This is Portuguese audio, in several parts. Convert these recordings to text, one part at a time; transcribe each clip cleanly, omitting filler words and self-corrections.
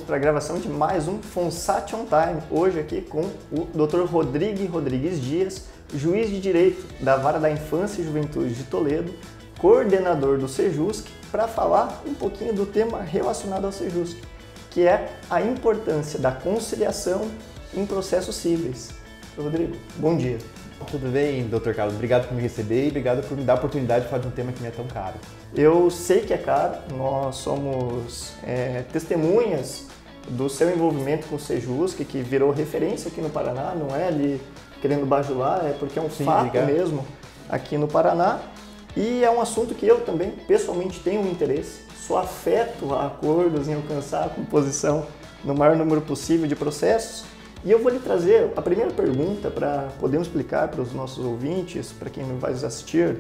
para a gravação de mais um Fonsat On Time, hoje aqui com o Dr. Rodrigo Rodrigues Dias, juiz de Direito da Vara da Infância e Juventude de Toledo, coordenador do Sejusc, para falar um pouquinho do tema relacionado ao Sejusc, que é a importância da conciliação em processos cíveis. Rodrigo, bom dia. Tudo bem, Dr. Carlos? Obrigado por me receber e obrigado por me dar a oportunidade de falar de um tema que me é tão caro. Eu sei que é caro, nós somos testemunhas do seu envolvimento com o Sejusc, que virou referência aqui no Paraná, não é ali querendo bajular, é porque é um fato mesmo aqui no Paraná. E é um assunto que eu também, pessoalmente, tenho um interesse, sou afeto a acordos em alcançar a composição no maior número possível de processos. E eu vou lhe trazer a primeira pergunta para podermos explicar para os nossos ouvintes, para quem vai nos assistir,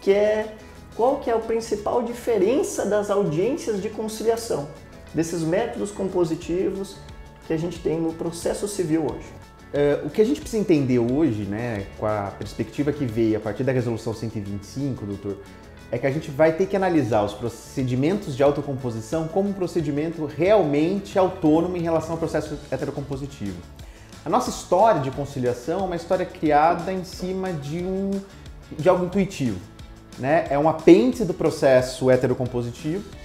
que é qual que é a principal diferença das audiências de conciliação, desses métodos compositivos que a gente tem no processo civil hoje. O que a gente precisa entender hoje, né, com a perspectiva que veio a partir da Resolução 125, doutor, é que a gente vai ter que analisar os procedimentos de autocomposição como um procedimento realmente autônomo em relação ao processo heterocompositivo. A nossa história de conciliação é uma história criada em cima de algo intuitivo, né? É um apêndice do processo heterocompositivo,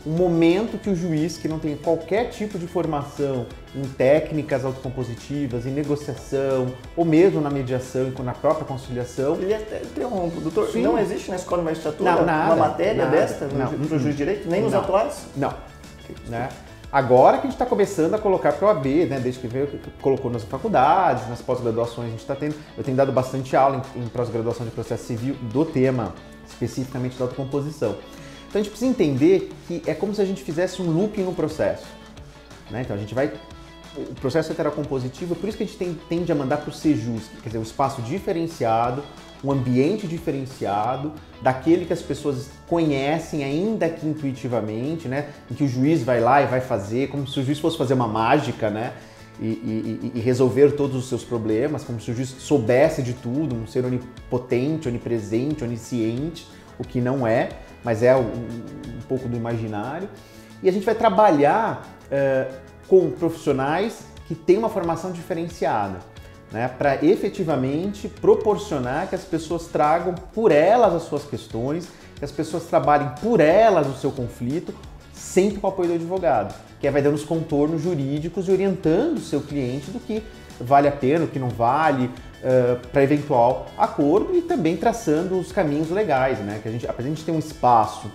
um momento que o juiz, que não tem qualquer tipo de formação em técnicas autocompositivas, em negociação, ou mesmo na mediação e na própria conciliação... Ele até interrompo, doutor, Sim. Não existe na escola de magistratura nada, uma matéria nada, desta para o juiz de direito, nem nos atuais? Não. Né? Agora que a gente está começando a colocar para o OAB, né? Desde que veio, colocou nas faculdades, nas pós-graduações a gente está tendo... Eu tenho dado bastante aula em pós-graduação de processo civil do tema, especificamente da autocomposição. Então a gente precisa entender que é como se a gente fizesse um looping no processo, né? Então a gente vai... O processo heterocompositivo, por isso que a gente tende a mandar para o Sejusc, quer dizer, um espaço diferenciado, um ambiente diferenciado, daquele que as pessoas conhecem ainda que intuitivamente, né? Em que o juiz vai lá e vai fazer, como se o juiz fosse fazer uma mágica, né? E resolver todos os seus problemas, como se o juiz soubesse de tudo, um ser onipotente, onipresente, onisciente, o que não é, mas é um pouco do imaginário. E a gente vai trabalhar com profissionais que têm uma formação diferenciada, né, para efetivamente proporcionar que as pessoas tragam por elas as suas questões, que as pessoas trabalhem por elas o seu conflito, sempre com o apoio do advogado, que vai dando os contornos jurídicos e orientando o seu cliente do que vale a pena, o que não vale, para eventual acordo e também traçando os caminhos legais, né? Que apesar de a gente ter um espaço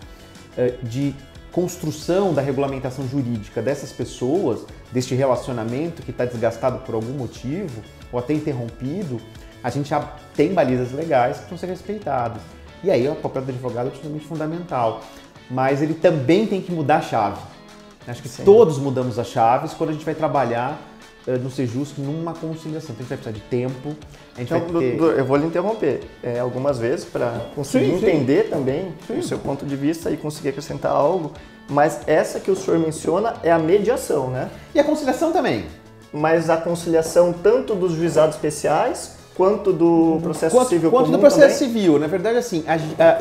de construção da regulamentação jurídica dessas pessoas, deste relacionamento que está desgastado por algum motivo ou até interrompido, a gente já tem balizas legais que precisam ser respeitadas. E aí o papel do advogado é absolutamente fundamental, mas ele também tem que mudar a chave. Acho que todos mudamos as chaves quando a gente vai trabalhar no Sejusc numa conciliação. Então a gente vai precisar de tempo, a gente vai ter... Eu vou lhe interromper algumas vezes para conseguir entender também o seu ponto de vista e conseguir acrescentar algo, mas essa que o senhor menciona é a mediação, né? E a conciliação também. Mas a conciliação tanto dos juizados especiais quanto do processo civil comum quanto do processo também? civil. Na verdade, assim,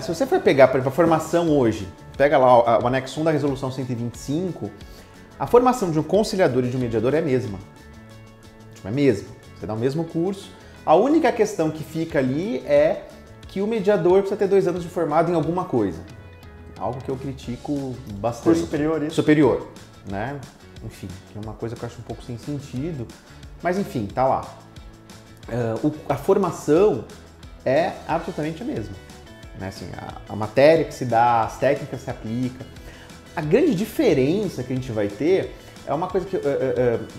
se você for pegar, por exemplo, a formação hoje, pega lá o anexo 1 da Resolução 125, a formação de um conciliador e de um mediador é a mesma. É a mesma. Você dá o mesmo curso. A única questão que fica ali é que o mediador precisa ter 2 anos de formado em alguma coisa. Algo que eu critico bastante. Curso superior, isso? Superior, né? Enfim, que é uma coisa que eu acho um pouco sem sentido. Mas enfim, tá lá. A formação é absolutamente a mesma. Né? Assim, a matéria que se dá, as técnicas que se aplicam. A grande diferença que a gente vai ter é uma coisa que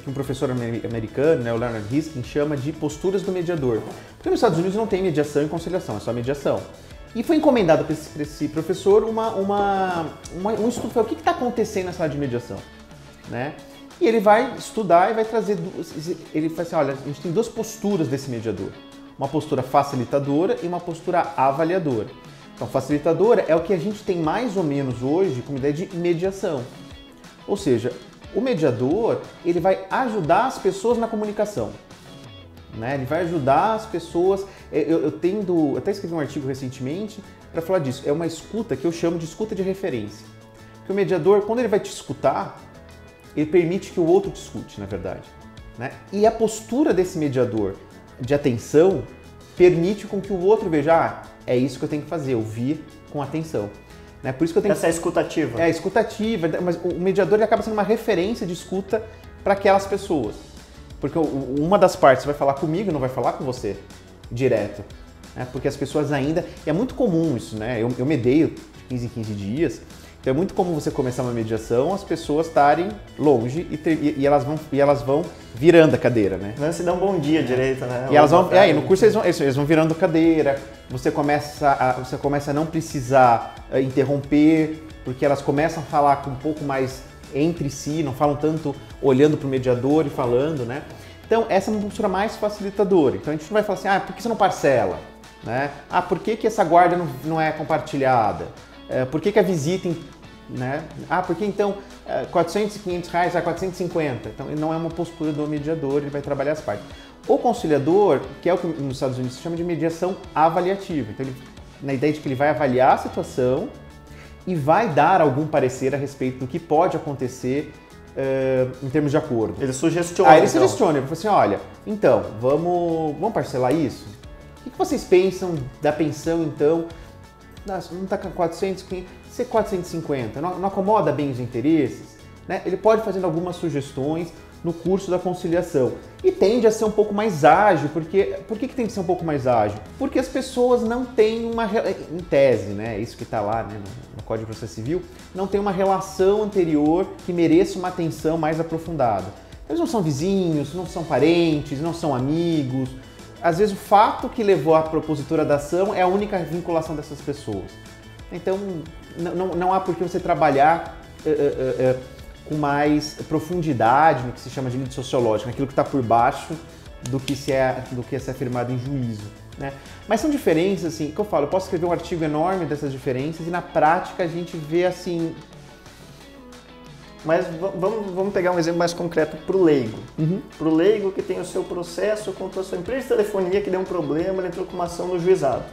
um professor americano, né, o Leonard Riskin, chama de posturas do mediador. Porque nos Estados Unidos não tem mediação e conciliação, é só mediação. E foi encomendado para esse professor um estudo, o que está acontecendo na sala de mediação, né? E ele vai estudar e vai trazer, ele fala assim, olha, a gente tem 2 posturas desse mediador, uma postura facilitadora e uma postura avaliadora. Então, facilitadora é o que a gente tem mais ou menos hoje como ideia de mediação, ou seja, o mediador, ele vai ajudar as pessoas na comunicação, né? Ele vai ajudar as pessoas. Eu até escrevi um artigo recentemente para falar disso. É uma escuta que eu chamo de escuta de referência. Porque o mediador, quando ele vai te escutar, ele permite que o outro discute, na verdade, né? E a postura desse mediador de atenção permite com que o outro veja, é isso que eu tenho que fazer, ouvir com atenção. Né? Por isso que eu tenho Essa é a escutativa. É a escutativa, mas o mediador ele acaba sendo uma referência de escuta para aquelas pessoas. Porque uma das partes vai falar comigo, não vai falar com você direto. Né? Porque as pessoas ainda... E é muito comum isso, né? Eu medeio de 15 em 15 dias. Então é muito comum você começar uma mediação, as pessoas estarem longe e elas vão virando a cadeira, né? Não se dá um bom dia direito, né? E elas vão, no curso eles vão virando cadeira, você começa a não precisar interromper, porque elas começam a falar com um pouco mais entre si, não falam tanto olhando para o mediador e falando, né? Então essa é uma postura mais facilitadora. Então a gente não vai falar assim, por que você não parcela? Né? Por que essa guarda não é compartilhada? Por que a visita, né? Porque então 400 e 500 reais a 450. Então não é uma postura do mediador, ele vai trabalhar as partes. O conciliador, que é o que nos Estados Unidos se chama de mediação avaliativa. Então na ideia de que ele vai avaliar a situação e vai dar algum parecer a respeito do que pode acontecer em termos de acordo. Ele sugestiona. Ele sugestiona, ele fala assim, olha, então, vamos parcelar isso? O que vocês pensam da pensão, então? Não está com 400, 500, ser 450, não acomoda bem os interesses? Né? Ele pode fazendo algumas sugestões no curso da conciliação e tende a ser um pouco mais ágil, porque por que tem que ser um pouco mais ágil? Porque as pessoas não têm em tese, né, isso que está lá, né, no Código de Processo Civil, não tem uma relação anterior que mereça uma atenção mais aprofundada. Eles não são vizinhos, não são parentes, não são amigos. Às vezes o fato que levou à propositura da ação é a única vinculação dessas pessoas. Então não há por que você trabalhar com mais profundidade no que se chama de lide sociológica, naquilo que está por baixo do que é ser afirmado em juízo. Né? Mas são diferenças, assim, que eu falo, eu posso escrever um artigo enorme dessas diferenças e na prática a gente vê assim... Mas vamos pegar um exemplo mais concreto para o leigo. Uhum. Para o leigo que tem o seu processo contra a sua empresa de telefonia que deu um problema, ele entrou com uma ação no juizado.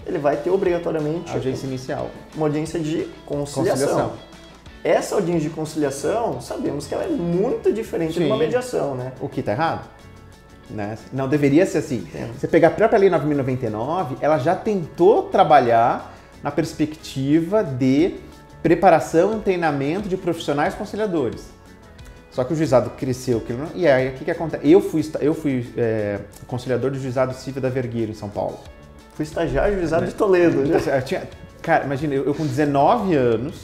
Ele vai ter obrigatoriamente... Audiência inicial. Uma audiência de conciliação. Essa audiência de conciliação, sabemos que ela é muito diferente de uma mediação, né? O que está errado? Né? Não deveria ser assim. Você pegar a própria Lei 9.099, ela já tentou trabalhar na perspectiva de preparação e treinamento de profissionais conciliadores. Só que o juizado cresceu. E aí, o que acontece? Eu fui conciliador do juizado civil da Vergueiro, em São Paulo. Fui estagiário do juizado de Toledo. Cara, imagina, eu com 19 anos,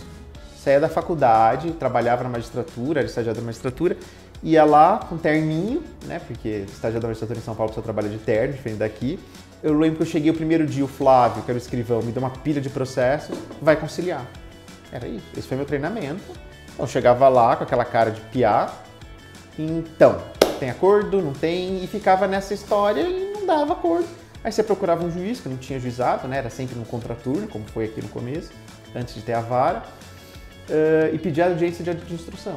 saía da faculdade, trabalhava na magistratura, era estagiário da magistratura, ia lá com terninho, né? Porque estagiário da magistratura em São Paulo só trabalha de terno, diferente daqui. Eu lembro que eu cheguei o primeiro dia, o Flávio, que era o escrivão, me deu uma pilha de processo, vai conciliar. Era isso, esse foi meu treinamento. Então, eu chegava lá com aquela cara de piá, então, tem acordo, não tem, e ficava nessa história e não dava acordo. Aí você procurava um juiz, que não tinha juizado, né? Era sempre no contraturno, como foi aqui no começo, antes de ter a vara, e pedia audiência de instrução.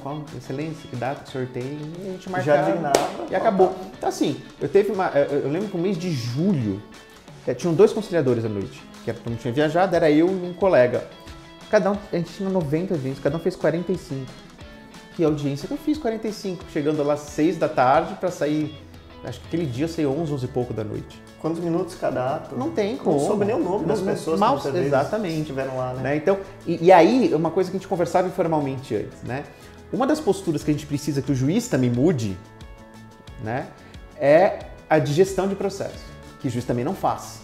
Qual excelência, que data, que sorteio, e a gente marcava e acabou. Então assim, eu lembro que no mês de julho, tinham 2 conciliadores à noite, que não tinha viajado, era eu e um colega. A gente tinha 90 audiências, cada um fez 45. Que audiência que eu fiz 45, chegando lá às 6 da tarde para sair, acho que aquele dia eu saí 11 e pouco da noite. Quantos minutos cada ato? Não tem como. Não soube nem o nome das pessoas mal, que exatamente. estiveram lá, né? Então, e aí, uma coisa que a gente conversava informalmente antes, né? Uma das posturas que a gente precisa que o juiz também mude, né? É a de gestão de processo, que o juiz também não faz,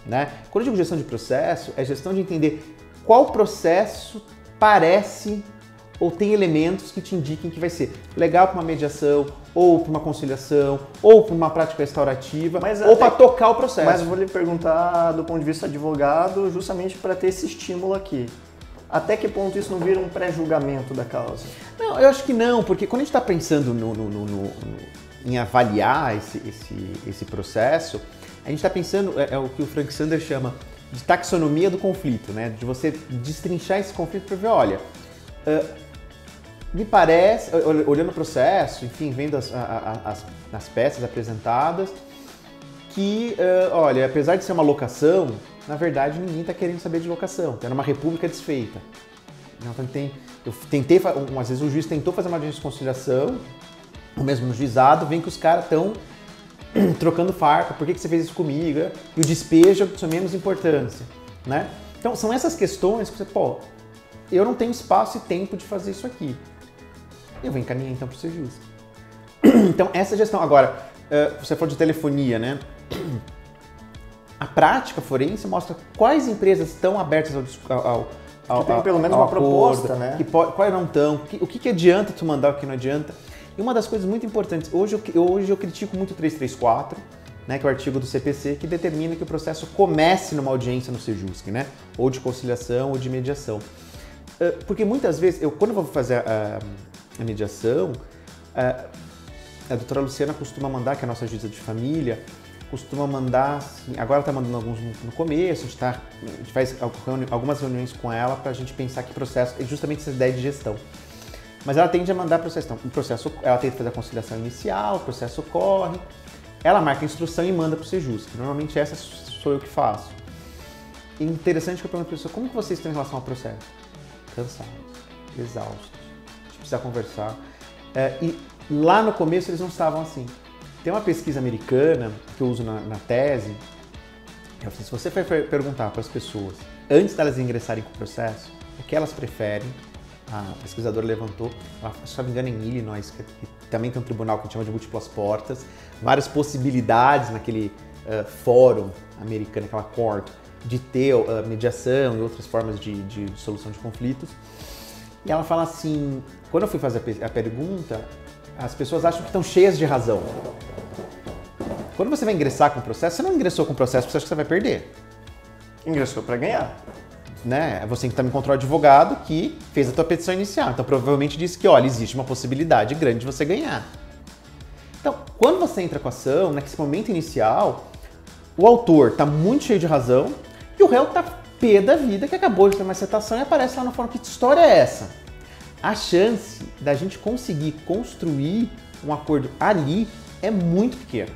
né? Quando eu digo gestão de processo, é gestão de entender qual processo parece ou tem elementos que te indiquem que vai ser legal para uma mediação, ou para uma conciliação, ou para uma prática restaurativa, ou para tocar o processo. Mas vou lhe perguntar do ponto de vista advogado, justamente para ter esse estímulo aqui. Até que ponto isso não vira um pré-julgamento da causa? Não, eu acho que não, porque quando a gente está pensando em avaliar esse processo, a gente está pensando, é o que o Frank Sanders chama de taxonomia do conflito, né? De você destrinchar esse conflito para ver, olha, me parece, olhando o processo, enfim, vendo as peças apresentadas, que, olha, apesar de ser uma locação, na verdade ninguém está querendo saber de locação, era uma república desfeita. Então, eu tentei, às vezes o juiz tentou fazer uma audiência de conciliação, ou mesmo no juizado, vem que os caras estão trocando farpa, por que você fez isso comigo? E o despejo é de menos importância, né? Então, são essas questões que você, eu não tenho espaço e tempo de fazer isso aqui. Eu vou encaminhar então para o Sejus. Então, essa gestão. Agora, você falou de telefonia, né? A prática forense mostra quais empresas estão abertas ao que tem pelo menos uma proposta, né? Quais não estão, o que adianta tu mandar, o que não adianta. E uma das coisas muito importantes, hoje eu critico muito o 334, né, que é o artigo do CPC, que determina que o processo comece numa audiência no Sejusc, né? Ou de conciliação ou de mediação. Porque muitas vezes, quando eu vou fazer a mediação, a doutora Luciana costuma mandar, que é a nossa juíza de família, costuma mandar, assim, agora está mandando alguns no começo, a gente faz algumas reuniões com ela para a gente pensar que processo, é justamente essa ideia de gestão. Mas ela tende a mandar processo. Então, ela tenta fazer a conciliação inicial, o processo corre, ela marca a instrução e manda para o Sejusc. Normalmente essa sou eu que faço. E interessante que eu pergunto para a pessoa, como que vocês estão em relação ao processo? Cansados, exaustos, a gente precisa conversar. E lá no começo eles não estavam assim. Tem uma pesquisa americana que eu uso na tese. Se você for perguntar para as pessoas, antes delas ingressarem com o processo, o que elas preferem, a pesquisadora levantou, se não me engano, em Illinois, que também tem um tribunal que a gente chama de múltiplas portas, várias possibilidades naquele fórum americano, aquela court, de ter mediação e outras formas de solução de conflitos. E ela fala assim, quando eu fui fazer a pergunta, as pessoas acham que estão cheias de razão. Quando você vai ingressar com o processo, você não ingressou com o processo porque você acha que você vai perder. Ingressou para ganhar. Né? Você também encontrou um advogado que fez a tua petição inicial. Então, provavelmente disse que, olha, existe uma possibilidade grande de você ganhar. Então, quando você entra com a ação, nesse momento inicial, o autor está muito cheio de razão e o réu está pé da vida, que acabou de ter uma citação e aparece lá no fórum. Que história é essa? A chance da gente conseguir construir um acordo ali é muito pequena.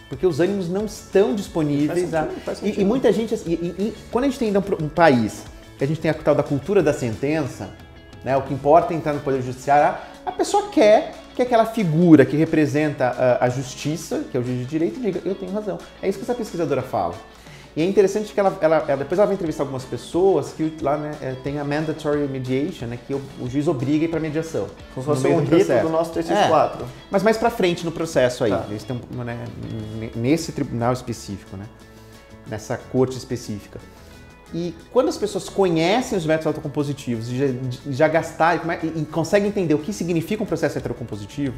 Porque os ânimos não estão disponíveis. Faz sentido. E muita gente... quando a gente tem um país que a gente tem a tal da cultura da sentença, né, o que importa é entrar no Poder Judiciário, a pessoa quer que aquela figura que representa a justiça, que é o juiz de direito, diga, eu tenho razão. É isso que essa pesquisadora fala. E é interessante que depois ela vai entrevistar algumas pessoas que lá, né, tem a mandatory mediation, né, que o juiz obriga a ir para mediação. Como se fosse um rito do nosso 364. Mas mais para frente no processo aí. Tá. Eles estão, né, nesse tribunal específico, né, nessa corte específica. E quando as pessoas conhecem os métodos autocompositivos e já gastaram e conseguem entender o que significa um processo heterocompositivo,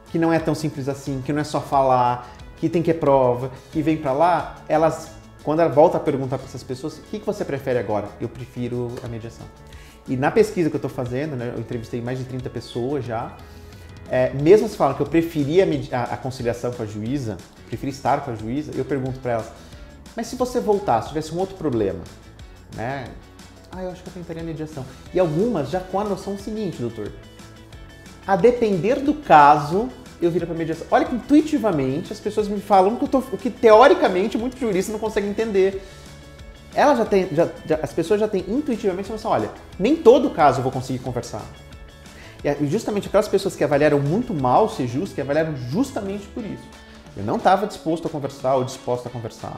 que não é tão simples assim, que não é só falar, que tem que é prova, que vem para lá, quando ela volta a perguntar para essas pessoas, o que você prefere agora? Eu prefiro a mediação. E na pesquisa que eu estou fazendo, né, eu entrevistei mais de 30 pessoas já, mesmo se falam que eu preferia a conciliação com a juíza, preferi estar com a juíza, eu pergunto para elas, mas se você voltasse, tivesse um outro problema, né? Eu acho que eu tentaria a mediação. E algumas já com a noção seguinte, doutor, a depender do caso, eu viro para mediação. Olha que intuitivamente as pessoas me falam o que teoricamente muitos juristas não conseguem entender. As pessoas já têm intuitivamente a noção, olha, nem todo caso eu vou conseguir conversar. E justamente aquelas pessoas que avaliaram muito mal o Sejusc, que avaliaram justamente por isso. Eu não estava disposto a conversar ou disposta a conversar.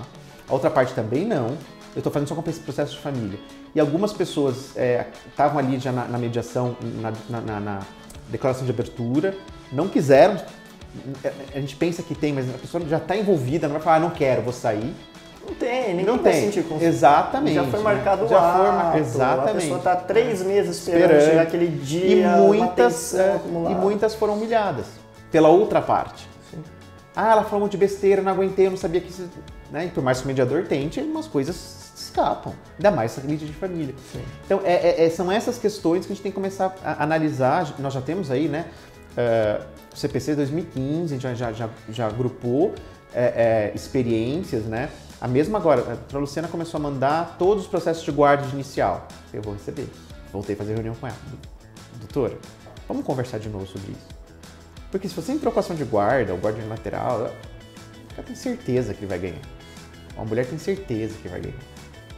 A outra parte também não. Eu estou fazendo só com esse processo de família. E algumas pessoas estavam ali já na mediação, na declaração de abertura, não quiseram, a gente pensa que tem, mas a pessoa já está envolvida, não vai falar, não quero, vou sair. Não tem, ninguém não vai tem. sentir confuso. Exatamente. Já foi marcado o ato. Exatamente. A pessoa está 3 meses esperando chegar aquele dia, e muitas foram humilhadas pela outra parte. Sim. Ela falou um monte de besteira, não aguentei, eu não sabia que isso... Né? E por mais que o mediador tente, umas coisas escapam. Ainda mais essa lídia de família. Sim. Então, são essas questões que a gente tem que começar a analisar. Nós já temos aí, né? O CPC 2015, a gente já agrupou experiências, né? A mesma agora, a doutora Luciana começou a mandar todos os processos de guarda inicial. Eu vou receber. Voltei a fazer reunião com ela. Doutora, vamos conversar de novo sobre isso. Porque se você entrou com ação de guarda, ou guarda unilateral, o cara tem certeza que ele vai ganhar. Uma mulher tem certeza que vai ganhar.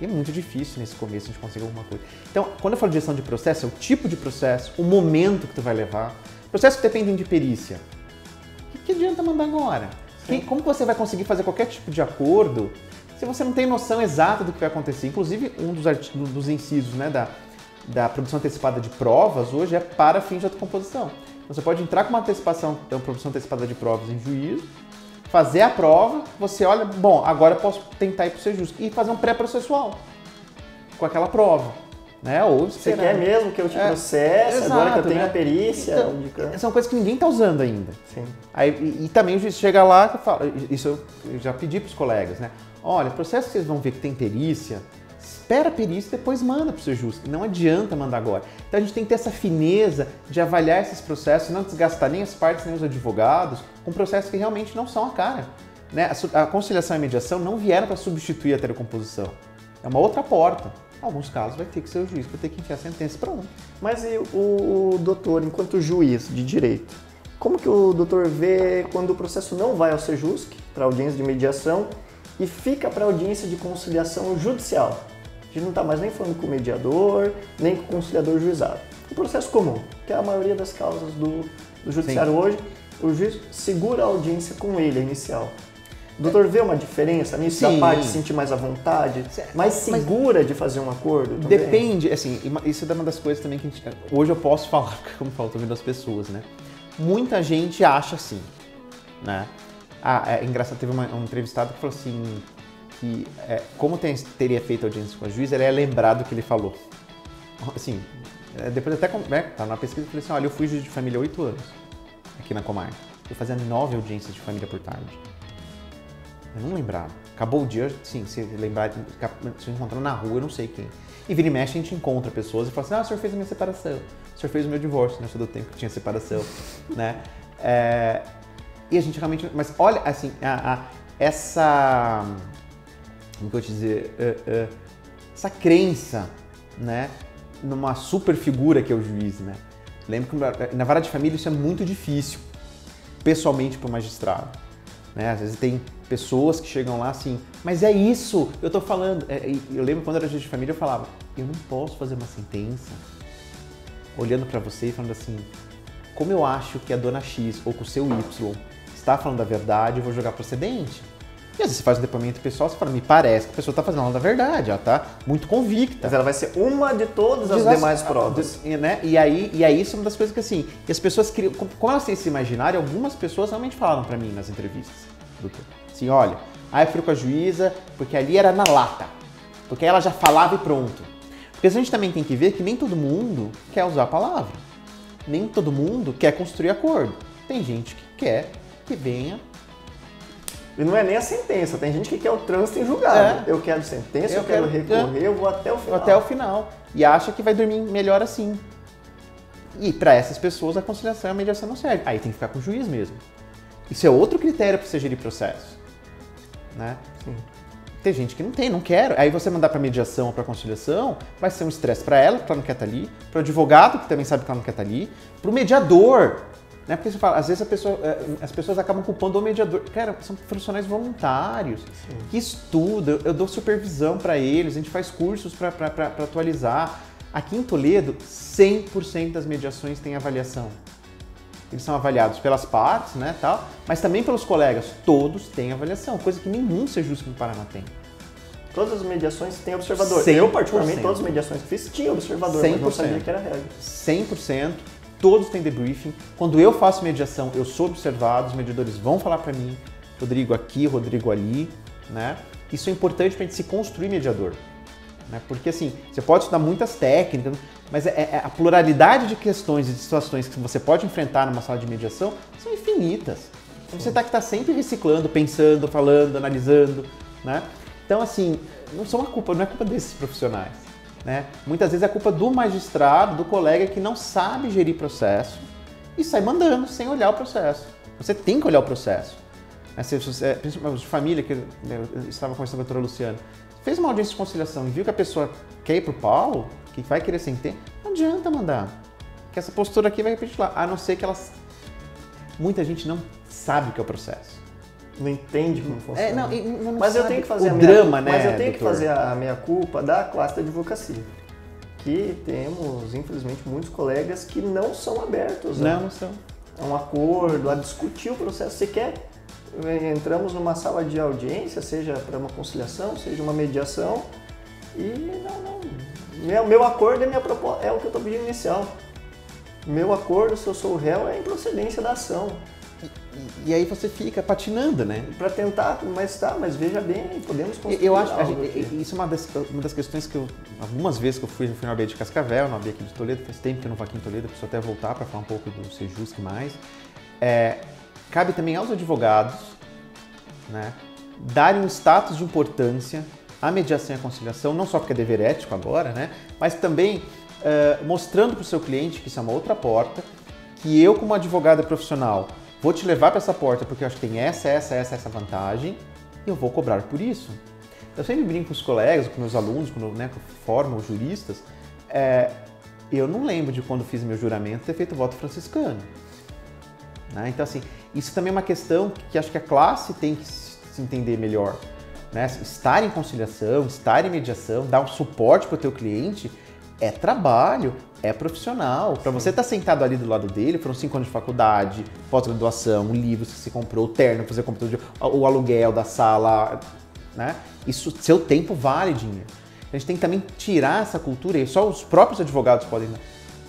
E é muito difícil nesse começo a gente conseguir alguma coisa. Então, quando eu falo de gestão de processo, é o tipo de processo, o momento que tu vai levar. Processos que dependem de perícia. O que adianta mandar agora? Como você vai conseguir fazer qualquer tipo de acordo se você não tem noção exata do que vai acontecer? Inclusive, um dos incisos, né, da produção antecipada de provas hoje é para fins de autocomposição. Então, você pode entrar com uma produção antecipada de provas em juízo, fazer a prova, você olha, bom, agora eu posso tentar ir para o Sejusc e fazer um pré-processual com aquela prova. Né? Ou você quer mesmo que eu te processe, exato, agora que eu tenho a perícia? Então, são coisas que ninguém está usando ainda. Sim. Aí, e também o juiz chega lá e fala, isso eu já pedi para os colegas, né? Olha, processo que vocês vão ver que tem perícia, espera a perícia e depois manda para o Sejusc. Não adianta mandar agora. Então a gente tem que ter essa fineza de avaliar esses processos e não desgastar nem as partes nem os advogados com processos que realmente não são a cara. Né? A conciliação e a mediação não vieram para substituir a telecomposição. É uma outra porta. Em alguns casos vai ter que ser o juiz, vai ter que enfiar a sentença para um. Mas e o doutor, enquanto juiz de direito, como que o doutor vê quando o processo não vai ao Sejusc, para audiência de mediação, e fica para audiência de conciliação judicial? A gente não está mais nem falando com o mediador, nem com o conciliador juizado. O processo comum, que é a maioria das causas do judiciário hoje, o juiz segura a audiência com ele, a inicial. O doutor vê uma diferença nisso, da parte se sentir mais à vontade, mais segura de fazer um acordo? Também? Depende, assim, isso é uma das coisas também que a gente... Hoje eu posso falar, porque como eu falo, estou vendo as pessoas, né? Muita gente acha assim, né? É engraçado, teve um entrevistado que falou assim, que como teria feito audiência com a juíza, ele é lembrado do que ele falou. Assim, depois até, tá na pesquisa, eu falei assim, olha, eu fui juiz de família há 8 anos, aqui na comarca. Eu fazia 9 audiências de família por tarde. Eu não lembrava. Acabou o dia, sim, se lembrar, se encontrando na rua, eu não sei quem. E vira e mexe, a gente encontra pessoas e fala assim, o senhor fez a minha separação, o senhor fez o meu divórcio, né? Todo o tempo que tinha separação, né? E a gente realmente... Mas olha, assim, essa... Como que eu vou te dizer? Essa crença, né? Numa super figura que é o juiz, né? Lembro que na vara de família isso é muito difícil, pessoalmente, para o magistrado. Né? Às vezes tem pessoas que chegam lá assim, mas é isso, eu tô falando. Eu lembro quando eu era juiz de família, eu falava, eu não posso fazer uma sentença olhando para você e falando assim, como eu acho que a dona X ou que o seu Y está falando a verdade, eu vou jogar procedente. E às vezes você faz um depoimento pessoal, você fala, me parece que a pessoa está fazendo a verdade, ela está muito convicta. Mas ela vai ser uma de todas as demais provas. Né? E aí isso é uma das coisas que assim, e as pessoas criam, como elas têm esse imaginário, algumas pessoas realmente falaram para mim nas entrevistas, doutor, assim, olha, eu fui com a juíza porque ali era na lata, porque ela já falava e pronto. Porque a gente também tem que ver que nem todo mundo quer usar a palavra, nem todo mundo quer construir acordo. Tem gente que quer que venha. E não é nem a sentença, tem gente que quer o trânsito em julgado. Eu quero sentença, eu quero recorrer, eu vou até o final. Até o final. E acha que vai dormir melhor assim. E para essas pessoas a conciliação e a mediação não serve. Aí tem que ficar com o juiz mesmo. Isso é outro critério para você gerir processo. Né? Sim. Tem gente que não quer. Aí você mandar para mediação ou para conciliação, vai ser um estresse para ela, que ela não quer estar ali, para o advogado, que também sabe que ela não quer estar ali, para o mediador. Né? Porque você fala, às vezes as pessoas acabam culpando o mediador. Cara, são profissionais voluntários, sim, que estudam, eu dou supervisão para eles, a gente faz cursos para atualizar. Aqui em Toledo, 100% das mediações têm avaliação. Eles são avaliados pelas partes, né, tal, mas também pelos colegas. Todos têm avaliação, coisa que nenhum Sejusc no Paraná tem. Todas as mediações têm observador. 100%. Eu, particularmente, todas as mediações que fiz tinha observador, 100%. Mas não sabia que era regra. 100%. Todos têm debriefing. Quando eu faço mediação, eu sou observado, os mediadores vão falar para mim, Rodrigo aqui, Rodrigo ali, né? Isso é importante para a gente se construir mediador, né? Porque assim, você pode estudar muitas técnicas, mas a pluralidade de questões e de situações que você pode enfrentar numa sala de mediação são infinitas. Então, você tem que estar sempre reciclando, pensando, falando, analisando, né? Então assim, não é culpa desses profissionais. Né? Muitas vezes é culpa do magistrado, do colega que não sabe gerir processo e sai mandando sem olhar o processo. Você tem que olhar o processo. Principalmente de família, que eu estava conversando com a doutora Luciana, fez uma audiência de conciliação e viu que a pessoa quer ir pro pau, que vai querer sentir, não adianta mandar. Que essa postura aqui vai repetir lá, a não ser que muita gente não sabe o que é o processo. não entende como funciona. Não mas eu tenho que fazer o drama, né, Mas eu tenho doutor? que fazer a meia-culpa da classe da advocacia. Que temos, infelizmente, muitos colegas que não são abertos não são. a um acordo, a discutir o processo. Você quer, entramos numa sala de audiência, seja para uma conciliação, seja uma mediação, e meu acordo é minha proposta, é o que eu estou pedindo inicial. Meu acordo, se eu sou o réu, é a improcedência da ação. E aí você fica patinando, né? Para tentar, mas veja bem, podemos construir eu acho algo isso é uma das questões que algumas vezes que eu fui na OAB de Cascavel, na OAB aqui de Toledo, faz tempo que eu não vou aqui em Toledo, preciso até voltar para falar um pouco do Sejusc mais. Cabe também aos advogados, né, darem um status de importância à mediação e à conciliação, não só porque é dever ético agora, né, mas também mostrando para o seu cliente que isso é uma outra porta, que eu como advogado profissional vou te levar para essa porta porque eu acho que tem essa vantagem e eu vou cobrar por isso. Eu sempre brinco com os colegas, com meus alunos, quando eu formo os juristas, eu não lembro de quando fiz meu juramento ter feito voto franciscano. Né? Então, assim, isso também é uma questão que acho que a classe tem que se entender melhor. Né? Estar em conciliação, estar em mediação, dar um suporte para o teu cliente é trabalho, é profissional. Para você estar sentado ali do lado dele, foram 5 anos de faculdade, pós-graduação, livros que você comprou, o terno que você comprou, o aluguel da sala, né? Isso, seu tempo vale dinheiro. A gente tem que também tirar essa cultura, e só os próprios advogados podem,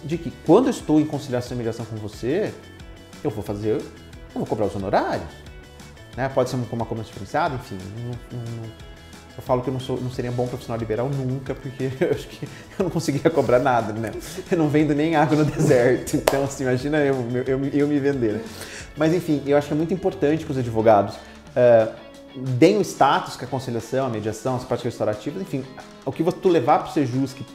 de que quando eu estou em conciliação e mediação com você, eu vou cobrar os honorários. Né? Pode ser com uma cobrança diferenciada, enfim. Eu falo que eu não seria bom profissional liberal nunca, porque eu acho que eu não conseguiria cobrar nada, né? Eu não vendo nem água no deserto, então assim, imagina eu me vender. Mas enfim, eu acho que é muito importante que os advogados deem o status que a conciliação, a mediação, as práticas restaurativas, enfim, o que tu levar para o Sejusc que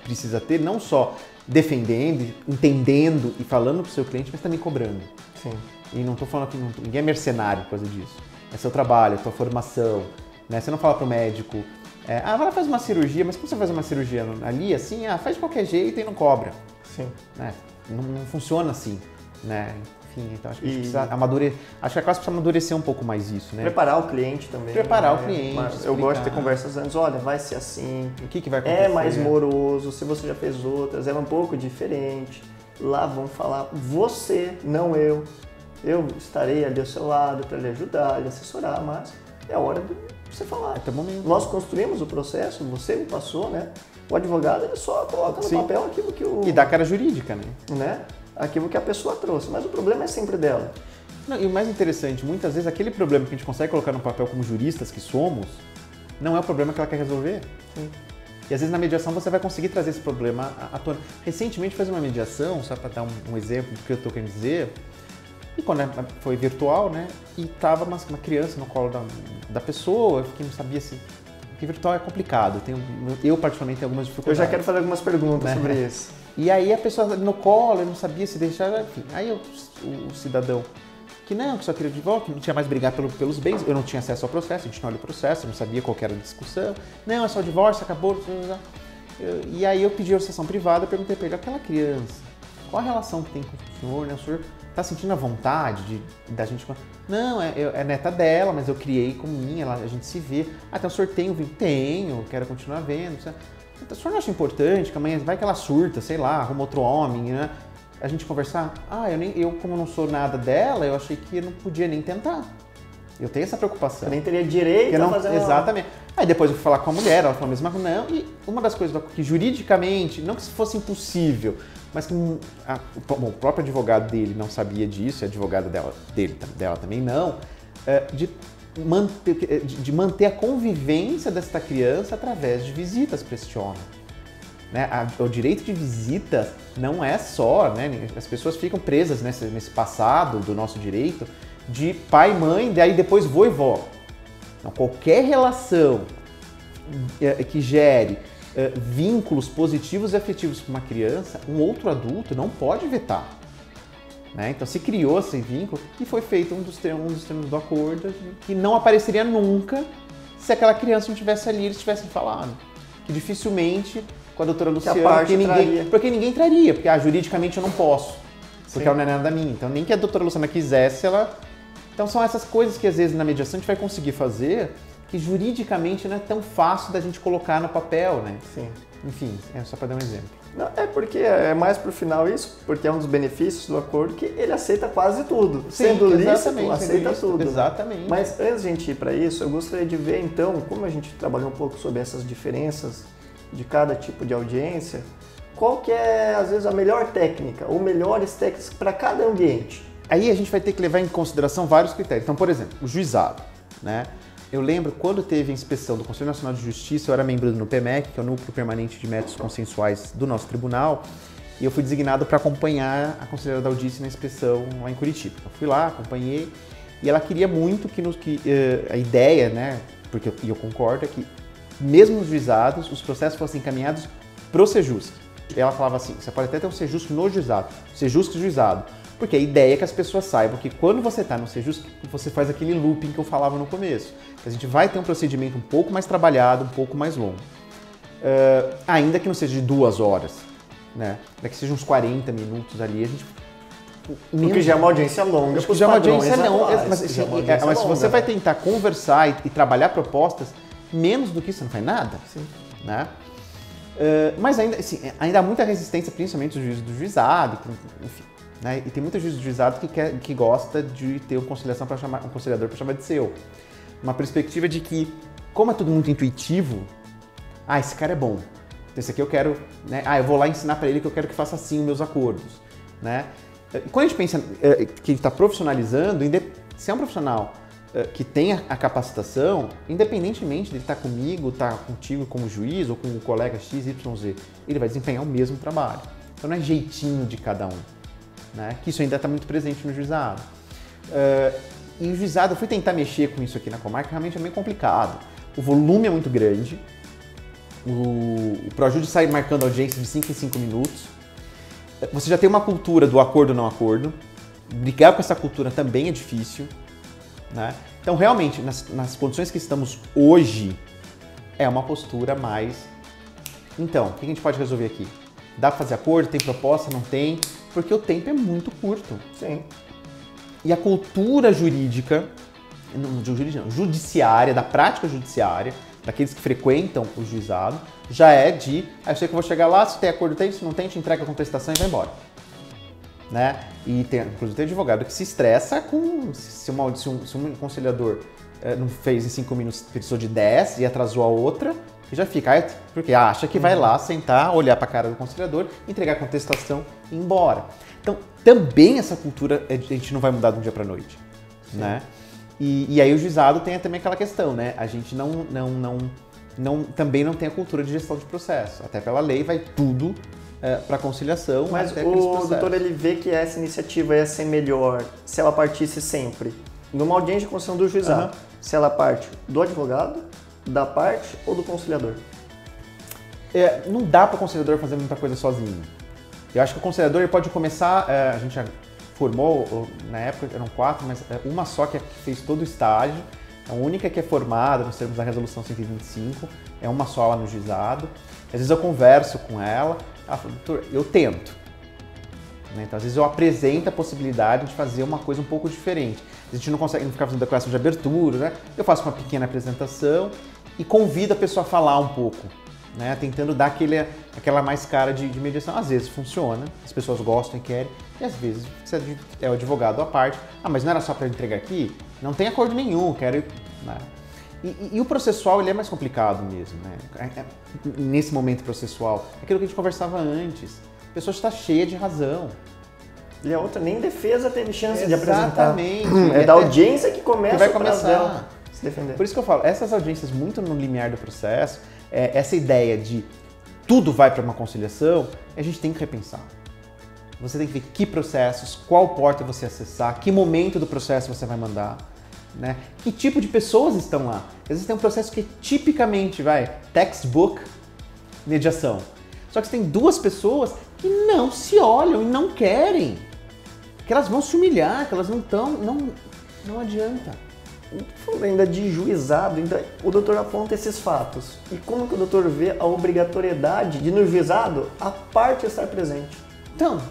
precisa ter, não só defendendo, entendendo e falando para o seu cliente, mas também cobrando. Sim. E não estou falando que ninguém é mercenário por causa disso. É seu trabalho, é tua formação. Né? Você não fala pro médico, vai lá faz uma cirurgia, mas como você faz uma cirurgia ali, assim, faz de qualquer jeito e não cobra. Sim. Né? Não funciona assim, né? Enfim, então acho que a gente precisa amadurecer, acho que a classe precisa amadurecer um pouco mais isso, né? Preparar o cliente também. Preparar o cliente, eu gosto de ter conversas antes, olha, vai ser assim. O que vai acontecer? É mais moroso, se você já fez outras, é um pouco diferente. Lá vão falar você, não eu. Eu estarei ali ao seu lado para lhe ajudar, lhe assessorar, mas é hora de você falar. Até o momento. Nós construímos o processo, você me passou, né? O advogado ele só coloca no papel aquilo que o... E dá cara jurídica, né? Aquilo que a pessoa trouxe, mas o problema é sempre dela. Não, e o mais interessante, muitas vezes aquele problema que a gente consegue colocar no papel como juristas que somos, não é o problema que ela quer resolver. Sim. E às vezes na mediação você vai conseguir trazer esse problema à tona. Recentemente fiz uma mediação, só para dar um exemplo do que eu estou querendo dizer, e quando foi virtual, né, e tava uma criança no colo da pessoa, que não sabia se... Porque virtual é complicado, eu particularmente tenho algumas dificuldades. Eu já quero fazer algumas perguntas sobre isso. E aí a pessoa no colo, eu não sabia se deixar, enfim. Aí o cidadão, que só queria de volta, não tinha mais brigar pelos bens, eu não tinha acesso ao processo, a gente não olha o processo, eu não sabia qual era a discussão. Não, é só o divórcio, acabou. E aí eu pedi a sessão privada, perguntei para ele, aquela criança, qual a relação que tem com o senhor, né? O senhor tá sentindo a vontade da gente... Não, é neta dela, mas eu criei como minha, a gente se vê. Então o senhor tem um vínculo? Tenho, quero continuar vendo. O senhor não acha importante que amanhã vai que ela surta, sei lá, arruma outro homem, né? A gente conversar? Eu como não sou nada dela, eu achei que eu não podia nem tentar. Eu tenho essa preocupação. Eu nem teria direito a fazer exatamente. Aí depois eu fui falar com a mulher, ela falou a mesma coisa. Não, e uma das coisas que juridicamente, não que se fosse impossível, mas que o próprio advogado dele não sabia disso, a advogada dela também não, de manter a convivência desta criança através de visitas para este homem. Né? O direito de visita não é só, né? As pessoas ficam presas nesse passado do nosso direito de pai, mãe, daí depois vô e vó. Então, qualquer relação que gere vínculos positivos e afetivos com uma criança, um outro adulto não pode vetar. Né? Então se criou esse vínculo e foi feito um dos termos do acordo que não apareceria nunca se aquela criança não estivesse ali e eles tivessem falado. Que dificilmente com a doutora Luciana, porque ninguém traria, porque juridicamente eu não posso, porque ela não é nada minha. Então nem que a doutora Luciana quisesse, ela Então são essas coisas que às vezes na mediação a gente vai conseguir fazer, que juridicamente não é tão fácil da gente colocar no papel, né? Sim. Enfim, é só para dar um exemplo. Não, é porque é mais pro final isso, porque é um dos benefícios do acordo que ele aceita quase tudo. Sim, sendo lícito, aceita tudo. Exatamente. Né? Mas antes de a gente ir para isso, eu gostaria de ver então, como a gente trabalhou um pouco sobre essas diferenças de cada tipo de audiência, qual que é, às vezes, a melhor técnica, ou melhores técnicas para cada ambiente. Aí a gente vai ter que levar em consideração vários critérios. Então, por exemplo, o juizado, né? Eu lembro quando teve a inspeção do Conselho Nacional de Justiça, eu era membro do NUPEMEC, que é o Núcleo Permanente de Métodos Consensuais do nosso tribunal, e eu fui designado para acompanhar a conselheira da audiência na inspeção lá em Curitiba. Eu fui lá, acompanhei, e ela queria muito que a ideia, né, porque eu concordo, é que mesmo nos juizados, os processos fossem encaminhados para o Sejusc. Ela falava assim, você pode até ter um Sejusc no juizado, Sejusc juizado. Porque a ideia é que as pessoas saibam que quando você está no Sejusc, você faz aquele looping que eu falava no começo. Que a gente vai ter um procedimento um pouco mais trabalhado, um pouco mais longo. Ainda que não seja de 2 horas, né? Ainda que seja uns 40 minutos ali, a gente... Porque já é uma audiência longa. Já é uma audiência longa, mas se você vai tentar conversar e trabalhar propostas, menos do que isso, você não faz nada. Sim. Né? Mas ainda, assim, ainda há muita resistência, principalmente dos juízes do juizado, enfim. Né? E tem muita juiz de juizado que gosta de ter um conciliador para chamar de seu. Uma perspectiva de que, como é tudo muito intuitivo, esse cara é bom, esse aqui eu quero, né? Eu vou lá ensinar para ele que eu quero que faça assim os meus acordos. Né? Quando a gente pensa que está profissionalizando, se é um profissional que tem a capacitação, independentemente de ele estar comigo, estar contigo como juiz ou com um colega XYZ, ele vai desempenhar o mesmo trabalho. Então não é jeitinho de cada um. Né? Que isso ainda está muito presente no juizado. E o juizado, eu fui tentar mexer com isso aqui na comarca, realmente é meio complicado. O volume é muito grande, o Projude sai marcando audiência de 5 em 5 minutos, você já tem uma cultura do acordo ou não acordo, brigar com essa cultura também é difícil. Né? Então, realmente, nas condições que estamos hoje, é uma postura mais... Então, o que a gente pode resolver aqui? Dá para fazer acordo? Tem proposta? Não tem? Porque o tempo é muito curto. Sim. E a cultura jurídica, judiciária, da prática judiciária, daqueles que frequentam o juizado, já é de, eu sei que eu vou chegar lá, se tem acordo tem, se não tem, te entrega a contestação e vai embora. Né? E inclusive tem advogado que se estressa com se um conciliador não fez em 5 minutos, precisou de 10 e atrasou a outra, e já fica, porque acha que vai lá sentar, olhar para a cara do conciliador, entregar a contestação e ir embora. Então, também essa cultura a gente não vai mudar de um dia para a noite. Né? E aí o juizado tem também aquela questão, né? A gente também não tem a cultura de gestão de processo. Até pela lei vai tudo para conciliação. Mas até o doutor, ele vê que essa iniciativa ia ser melhor se ela partisse sempre numa audiência de conciliação do juizado. Se ela parte do advogado, da parte ou do conciliador? Não dá para o conciliador fazer muita coisa sozinho. Eu acho que o conciliador ele pode começar, a gente já formou, na época eram 4, mas uma só que fez todo o estágio, a única que é formada nos termos da resolução 125, é uma só lá no juizado. Às vezes eu converso com ela, ela fala, doutor, eu tento. Então às vezes eu apresento a possibilidade de fazer uma coisa um pouco diferente. A gente não consegue ficar fazendo declaração de abertura, né? Eu faço uma pequena apresentação e convido a pessoa a falar um pouco, né? Tentando dar aquela mais cara de mediação. Às vezes funciona, as pessoas gostam e querem, e às vezes é o advogado à parte. Mas não era só para entregar aqui? Não tem acordo nenhum, quero... Né? E o processual ele é mais complicado mesmo, né? Nesse momento processual, aquilo que a gente conversava antes, a pessoa está cheia de razão. E a outra nem defesa teve chance de apresentar. Exatamente. É da audiência que começa que vai o prazo começar dela se defender. Por isso que eu falo, essas audiências muito no limiar do processo, essa ideia de tudo vai para uma conciliação, a gente tem que repensar. Você tem que ver que processos, qual porta você acessar, que momento do processo você vai mandar, né? Que tipo de pessoas estão lá. Às vezes tem um processo que tipicamente textbook, mediação. Só que você tem 2 pessoas que não se olham e não querem. Que elas vão se humilhar, que elas não estão, não adianta. Falando ainda de juizado, o doutor aponta esses fatos. E como que o doutor vê a obrigatoriedade de no juizado a parte estar presente? Então,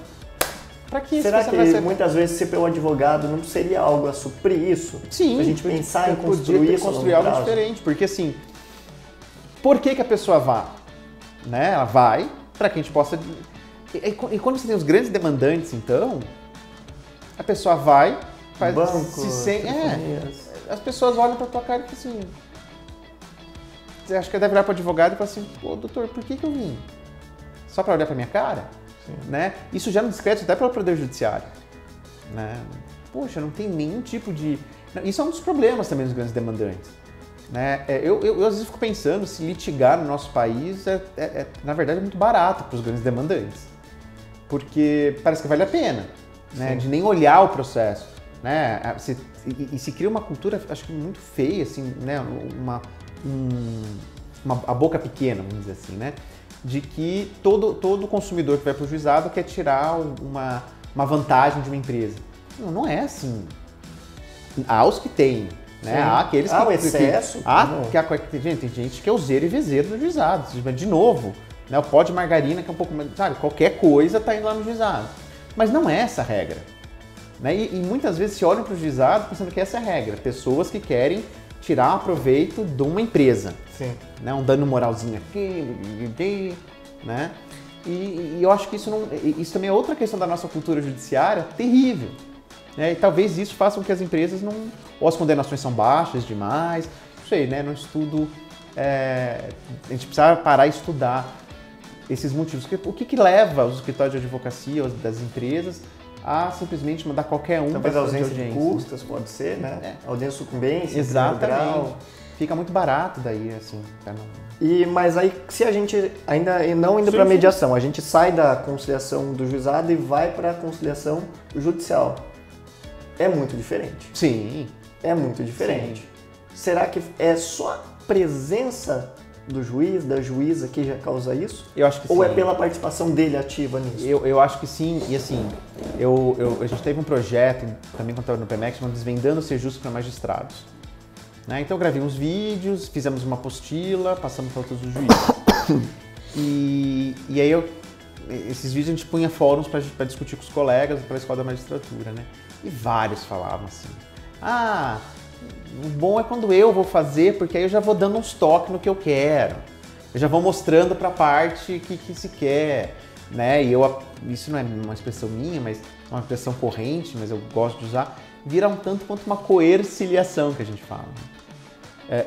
Para que será que muitas vezes ser pelo advogado não seria algo a suprir isso? Sim. A gente pensar em construir algo diferente, porque assim, por que a pessoa vai? Né? Ela vai para que a gente possa... E quando você tem os grandes demandantes, então, a pessoa vai, faz... Bancos, as pessoas olham para tua cara e falam assim... Você acha que deve virar para o advogado e falar assim, pô, doutor, por que eu vim? Só para olhar para minha cara? Né? Isso já não descreve até para o Poder Judiciário. Né? Poxa, não tem nenhum tipo de... Isso é um dos problemas também dos grandes demandantes. Né? Eu às vezes fico pensando se litigar no nosso país na verdade, é muito barato para os grandes demandantes. Porque parece que vale a pena, né? De nem olhar o processo. Né? E se cria uma cultura, acho que muito feia, assim, né? A boca pequena, vamos dizer assim, né? De que todo consumidor que vai para o juizado quer tirar uma vantagem de uma empresa. Não é assim. Há os que têm, né? Há aqueles que... o excesso. Gente, tem gente que é useiro e vezeiro no juizado. De novo, né? O pó de margarina, que é um pouco... Sabe, qualquer coisa está indo lá no juizado. Mas não é essa a regra. Né? E muitas vezes se olham para o juizado pensando que essa é a regra. Pessoas que querem tirar proveito de uma empresa. Sim. Né? Um dano moralzinho aqui, né? E eu acho que isso também é outra questão da nossa cultura judiciária terrível. Né? E talvez isso faça com que as empresas não... Ou as condenações são baixas demais, não sei, né? No estudo, a gente precisa parar e estudar esses motivos. O que leva os escritórios de advocacia das empresas a simplesmente mandar qualquer um para fazer audiência de custas, pode ser, né? Audiência sucumbência, exatamente. Fica muito barato daí, assim. Mas aí, se a gente ainda não indo para a mediação, a gente sai da conciliação do juizado e vai para a conciliação judicial. É muito diferente. Sim. É muito diferente. Sim. Será que é só a presença do juiz, da juíza que já causa isso? Eu acho que Ou sim. é pela participação dele ativa nisso? Eu acho que sim. E assim, a gente teve um projeto, também quando estava no PEMEC, chamado Desvendando Ser Justo para Magistrados. Né? Então eu gravei uns vídeos, fizemos uma apostila, passamos para todos os juízes. E aí esses vídeos a gente punha fóruns para discutir com os colegas pela Escola da Magistratura, né? E vários falavam assim, o bom é quando eu vou fazer, porque aí eu já vou dando uns toques no que eu quero. Eu já vou mostrando para a parte que se quer, né? E isso não é uma expressão minha, mas é uma expressão corrente, mas eu gosto de usar. Vira um tanto quanto uma coerciliação que a gente fala.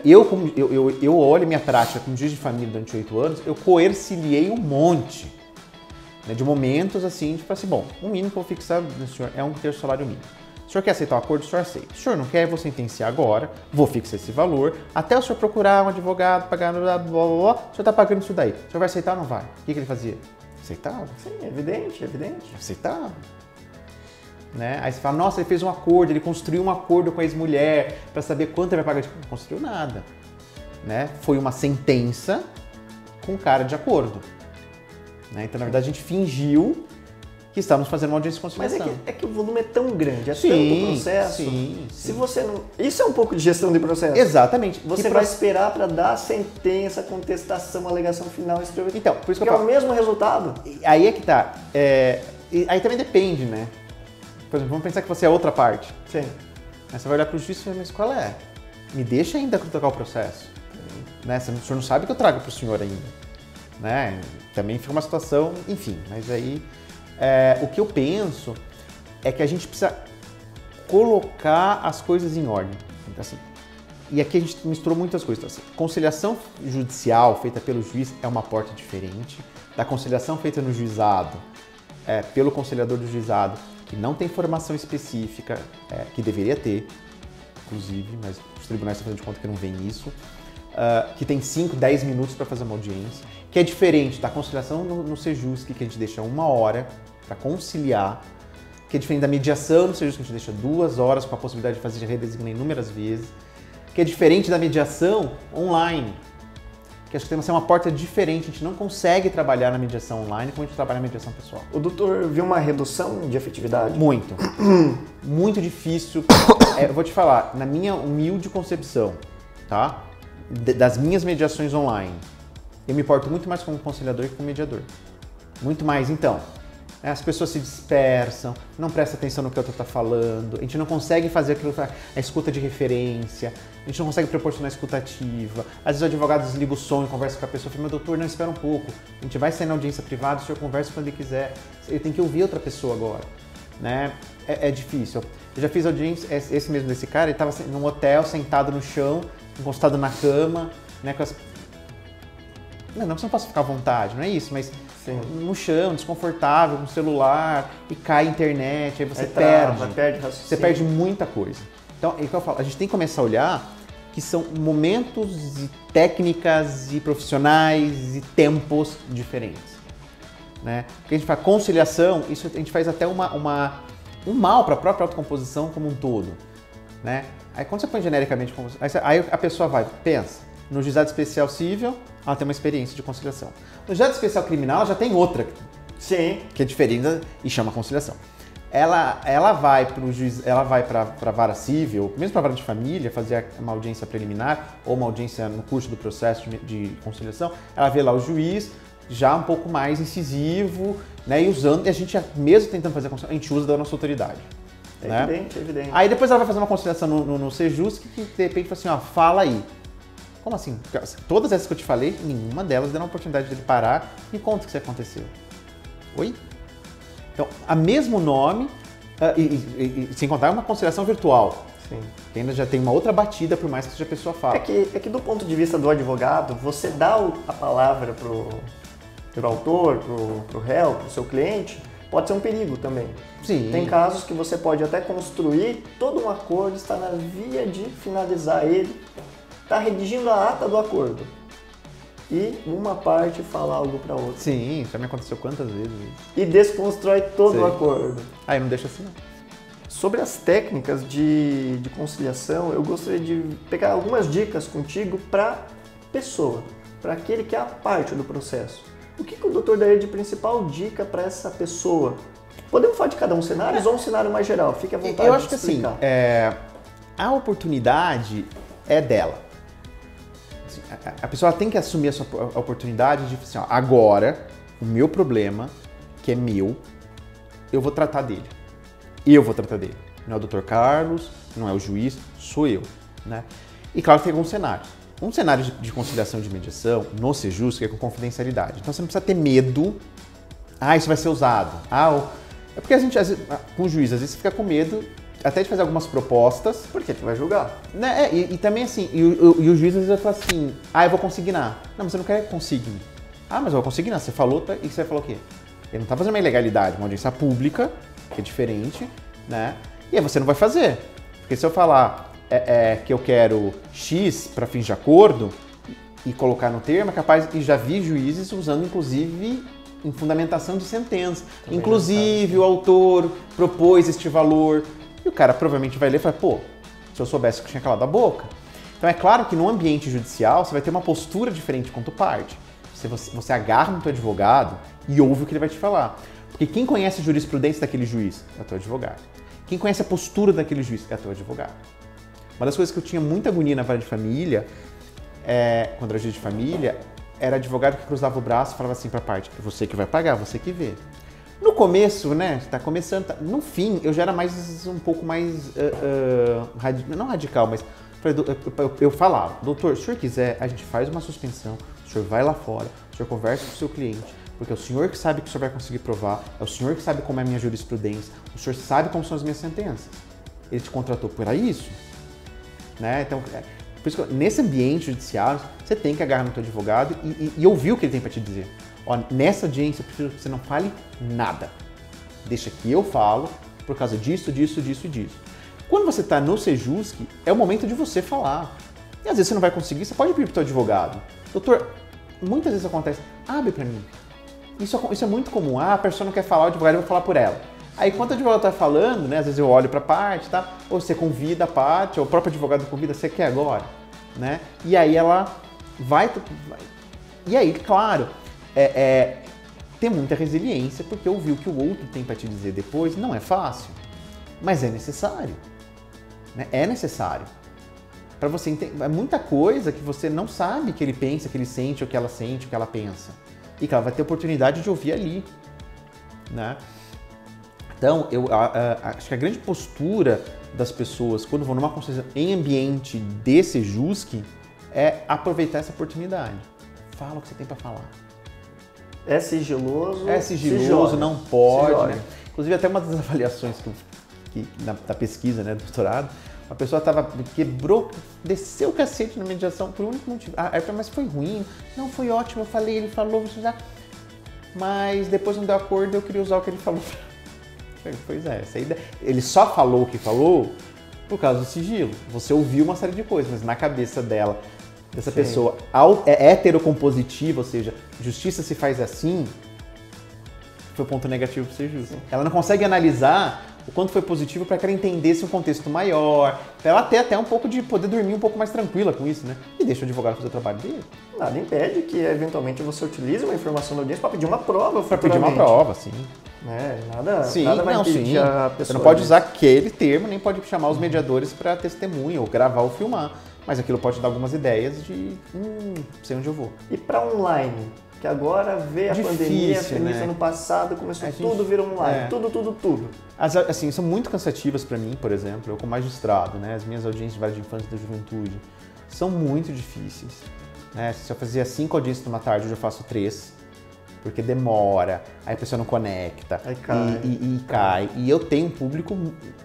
Eu olho minha prática como juiz de família durante 8 anos, eu coerciliei um monte, né, de momentos assim, tipo assim, bom, o mínimo que eu vou fixar no senhor é 1/3 do salário mínimo. O senhor quer aceitar o acordo? O senhor aceita. Se o senhor não quer, eu vou sentenciar agora, vou fixar esse valor, até o senhor procurar um advogado, pagar, blá, blá, blá, blá, o senhor está pagando isso daí. O senhor vai aceitar ou não vai? O que ele fazia? Aceitava. Sim, evidente. Aceitava. Né? Aí você fala, nossa, ele fez um acordo, ele construiu um acordo com a ex-mulher para saber quanto ele vai pagar. Não construiu nada. Né? Foi uma sentença com cara de acordo. Né? Então, na verdade, a gente fingiu que estávamos fazendo uma audiência de conciliação. Mas é que o volume é tão grande, tanto processo. Sim. Se você não... Isso é um pouco de gestão de processo. Exatamente. Você vai esperar para dar a sentença, contestação, alegação final, escrever. Então, por isso que é o mesmo resultado. Aí é que tá. Aí também depende, né? Por exemplo, vamos pensar que você é outra parte. Sim. Aí você vai olhar para o juiz e falar, mas qual é? Me deixa ainda tocar o processo. Né? O senhor não sabe o que eu trago para o senhor ainda. Né? Também fica uma situação, enfim, mas aí o que eu penso é que a gente precisa colocar as coisas em ordem. Assim, e aqui a gente misturou muitas coisas. Assim, conciliação judicial feita pelo juiz é uma porta diferente da conciliação feita no juizado, pelo conciliador do juizado, que não tem formação específica, que deveria ter, inclusive, mas os tribunais estão fazendo de conta que não vem isso, que tem 5, 10 minutos para fazer uma audiência, que é diferente da conciliação no Sejusc, que a gente deixa 1 hora para conciliar, que é diferente da mediação no Sejusc, que a gente deixa 2 horas com a possibilidade de fazer redesignar inúmeras vezes, que é diferente da mediação online, que acho que tem que ser uma porta diferente, a gente não consegue trabalhar na mediação online como a gente trabalha na mediação pessoal. O doutor viu uma redução de efetividade? Muito. Muito difícil. Eu vou te falar, na minha humilde concepção, tá? Das minhas mediações online, eu me porto muito mais como conciliador que como mediador. Muito mais, então. as pessoas se dispersam, não prestam atenção no que o outro está falando, a gente não consegue fazer aquilo, a escuta de referência, a gente não consegue proporcionar a escuta ativa. Às vezes o advogado desliga o som e conversa com a pessoa e fala, meu doutor, não, espera um pouco, a gente vai sair na audiência privada, o senhor conversa quando ele quiser, ele tem que ouvir outra pessoa agora, né? É difícil. Eu já fiz audiência, esse mesmo desse cara, ele estava num hotel, sentado no chão, encostado na cama, né, com as... Não, você não pode ficar à vontade, não é isso, mas sim, no chão, desconfortável, com o celular, e cai a internet, aí você perde raciocínio. Você perde muita coisa. Então, é o que eu falo, a gente tem que começar a olhar que são momentos e técnicas e profissionais e tempos diferentes, né? Porque a gente fala conciliação, isso a gente faz até um mal para a própria autocomposição como um todo, né? Aí quando você põe genericamente, aí a pessoa vai, pensa, no juizado especial civil, ela tem uma experiência de conciliação. No juizado especial criminal, ela já tem outra. Sim. Que é diferente e chama conciliação. Ela vai para a vara civil, mesmo para a vara de família, fazer uma audiência preliminar ou uma audiência no curso do processo de conciliação, ela vê lá o juiz já um pouco mais incisivo, né, e a gente mesmo tentando fazer a conciliação, a gente usa da nossa autoridade. É né? evidente, é evidente. Aí depois ela vai fazer uma conciliação no Sejus que de repente fala assim, ó, fala aí. Como assim? Todas essas que eu te falei, nenhuma delas deram a oportunidade dele parar. Me conta o que aconteceu. Oi? Então, a mesmo nome, e sem contar uma conciliação virtual. Sim. Que ainda já tem uma outra batida, por mais que seja a pessoa fala. É que do ponto de vista do advogado, você dá a palavra pro autor, pro réu, pro seu cliente, pode ser um perigo também. Sim. Tem casos que você pode até construir todo um acordo, está na via de finalizar ele, está redigindo a ata do acordo. E uma parte fala algo para outra. Sim, já me aconteceu quantas vezes. E desconstrói todo Sim. o acordo. Aí não deixa assim não. Sobre as técnicas de conciliação, eu gostaria de pegar algumas dicas contigo para pessoa, para aquele que é a parte do processo. O que o doutor daria de principal dica para essa pessoa? Podemos falar de cada um cenário ou um cenário mais geral? Fique à vontade. Eu acho que assim, a oportunidade é dela. Assim, a pessoa tem que assumir a oportunidade de assim, ó, agora, o meu problema, que é meu, eu vou tratar dele. Eu vou tratar dele. Não é o Dr. Carlos, não é o juiz, sou eu. Né? E claro, tem alguns cenários. Um cenário de conciliação e de mediação, no Sejus, que é com confidencialidade. Então você não precisa ter medo, isso vai ser usado. É porque a gente, com o juiz, às vezes fica com medo até de fazer algumas propostas. Porque tu vai julgar. Né? E também assim, e o juiz às vezes vai falar assim, eu vou consignar. Não, mas você não quer que consigne. Mas eu vou consignar. Você falou, e você falou o quê? Ele não está fazendo uma ilegalidade, uma audiência pública, que é diferente, né? E aí você não vai fazer. Porque se eu falar que eu quero X para fins de acordo e colocar no termo, é capaz, e já vi juízes usando inclusive em fundamentação de sentença. Também inclusive o autor propôs este valor e o cara provavelmente vai ler e fala, se eu soubesse que eu tinha calado a boca. Então é claro que no ambiente judicial você vai ter uma postura diferente quanto parte. Você agarra no teu advogado e ouve o que ele vai te falar. Porque quem conhece a jurisprudência daquele juiz é o teu advogado. Quem conhece a postura daquele juiz é o teu advogado. Uma das coisas que eu tinha muita agonia na vara de família, quando era juiz de família, era advogado que cruzava o braço e falava assim pra parte, é você que vai pagar, você que vê. No começo, né, tá começando, no fim, eu já era um pouco mais, não radical, mas eu falava, doutor, se o senhor quiser, a gente faz uma suspensão, o senhor vai lá fora, o senhor conversa com o seu cliente, porque é o senhor que sabe que o senhor vai conseguir provar, é o senhor que sabe como é a minha jurisprudência, o senhor sabe como são as minhas sentenças. Ele te contratou para isso, né? Então, por isso que nesse ambiente judiciário, você tem que agarrar no teu advogado e ouvir o que ele tem para te dizer. Ó, nessa audiência, eu prefiro que você não fale nada. Deixa que eu falo por causa disso, disso, disso e disso. Quando você está no Sejusc, é o momento de você falar. E às vezes você não vai conseguir, você pode pedir para o teu advogado. Doutor, muitas vezes acontece, abre para mim. Isso é muito comum. A pessoa não quer falar, o advogado vai falar por ela. Aí, enquanto o advogado está falando, né, às vezes eu olho para a parte, tá? Ou você convida a parte, ou o próprio advogado convida, você quer agora? Né? E aí ela vai. E aí, claro, tem muita resiliência, porque ouvir o que o outro tem para te dizer depois não é fácil, mas é necessário. Né? É necessário. Para você entender. É muita coisa que você não sabe que ele pensa, que ele sente, o que ela pensa. E que ela vai ter oportunidade de ouvir ali. né? Então, eu acho que a grande postura das pessoas quando vão numa conciliação em ambiente de Sejusc é aproveitar essa oportunidade. Fala o que você tem para falar. É sigiloso. É sigiloso, não pode, né? Inclusive, até uma das avaliações da pesquisa, né, do doutorado, a pessoa desceu o cacete na mediação por um único motivo. Mas foi ruim? Não, foi ótimo, eu falei, ele falou, mas depois não deu acordo, eu queria usar o que ele falou. Pois é, essa ideia. Ele só falou o que falou por causa do sigilo. Você ouviu uma série de coisas, mas na cabeça dessa pessoa é heterocompositiva, ou seja, justiça se faz assim, foi o ponto negativo para ser justo. Ela não consegue analisar o quanto foi positivo para que ela entendesse um contexto maior, para ela ter até um pouco de poder dormir um pouco mais tranquila com isso, né? E deixa o advogado fazer o trabalho dele. Nada impede que, eventualmente, você utilize uma informação da audiência para pedir uma prova. Para pedir uma prova, sim. Nada vai impedir a pessoa. Você não pode usar aquele termo, nem pode chamar os mediadores para testemunha, ou gravar ou filmar. Mas aquilo pode dar algumas ideias de, sei onde eu vou. E para online? Que agora vê a pandemia, né? Ano passado, começou tudo vir online, tudo. Assim, são muito cansativas para mim, por exemplo, eu como magistrado, né? As minhas audiências de vara de infância e da juventude são muito difíceis. Né? Se eu fazia 5 audiências numa tarde, hoje eu faço 3, porque demora, aí a pessoa não conecta, aí cai. E cai. E eu tenho um público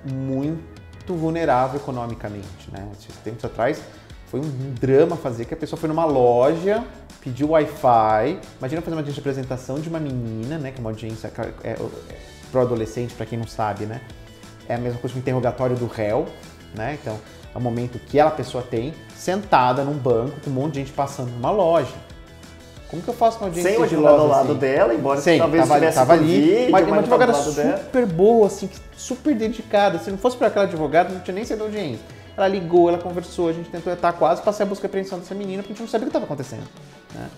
muito vulnerável economicamente, né? Esses tempos atrás foi um drama fazer que a pessoa foi numa loja, pediu Wi-Fi. Imagina fazer uma audiência de apresentação de uma menina, né? Que é uma audiência pro adolescente, para quem não sabe, né? É a mesma coisa que o interrogatório do réu, né? Então, é o momento que a pessoa tem sentada num banco com um monte de gente passando numa loja. Como que eu faço uma audiência sigilosa? Sem o advogado ao lado dela, embora talvez tava ali, vídeo, mas uma advogada super boa, assim, super dedicada. Se não fosse para aquela advogada, não tinha nem sido audiência. Ela ligou, ela conversou, a gente tentou quase passar a busca e apreensão dessa menina, porque a gente não sabia o que estava acontecendo. Né?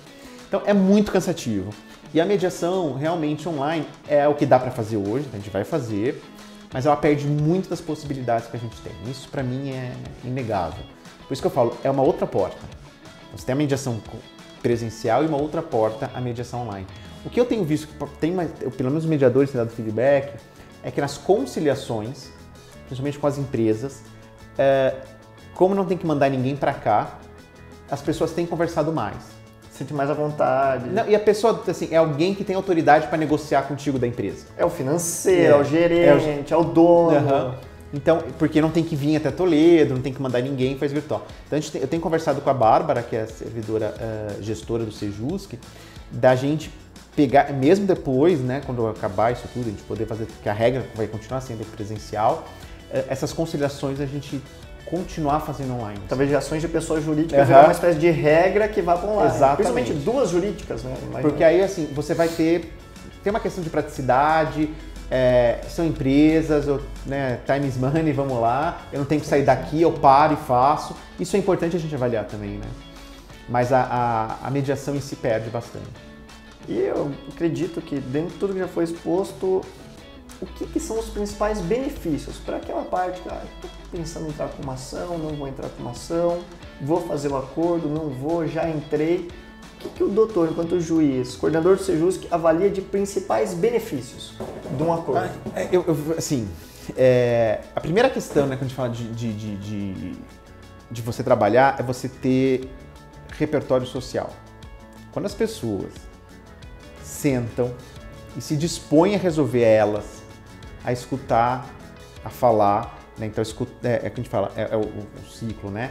Então é muito cansativo. E a mediação realmente online é o que dá para fazer hoje, a gente vai fazer, mas ela perde muito das possibilidades que a gente tem. Isso para mim é inegável. Por isso que eu falo, é uma outra porta. Você tem a mediação presencial e uma outra porta, a mediação online. O que eu tenho visto, pelo menos os mediadores têm dado feedback, é que nas conciliações, principalmente com as empresas, como não tem que mandar ninguém para cá, as pessoas têm conversado mais. Sente mais à vontade. Não, e a pessoa, assim, é alguém que tem autoridade para negociar contigo da empresa. É o financeiro, é o gerente, é o dono. Então, porque não tem que vir até Toledo, não tem que mandar ninguém, faz virtual. Então, eu tenho conversado com a Bárbara, que é a servidora gestora do Sejusc, da gente pegar, mesmo depois, né, quando acabar isso tudo, a gente poder fazer, porque a regra vai continuar sendo presencial, essas conciliações a gente continuar fazendo online. Talvez de ações de pessoa jurídica virar uma espécie de regra que vá para online. Exatamente. Principalmente duas jurídicas, né? Porque aí, assim, você vai ter uma questão de praticidade, são empresas, né, time is money, vamos lá, eu não tenho que sair daqui, eu paro e faço. Isso é importante a gente avaliar também, né? Mas a mediação em si perde bastante. E eu acredito que dentro de tudo que já foi exposto, o que são os principais benefícios para aquela parte que estou pensando em entrar com uma ação, não vou entrar com uma ação, vou fazer o acordo, não vou, já entrei. O que o doutor, enquanto juiz, coordenador do Sejusc, avalia de principais benefícios de um acordo? A primeira questão, né, quando a gente fala de você trabalhar, é você ter repertório social. Quando as pessoas sentam e se dispõem a resolver elas, a escutar, a falar, né? Então o que a gente fala, o ciclo, né?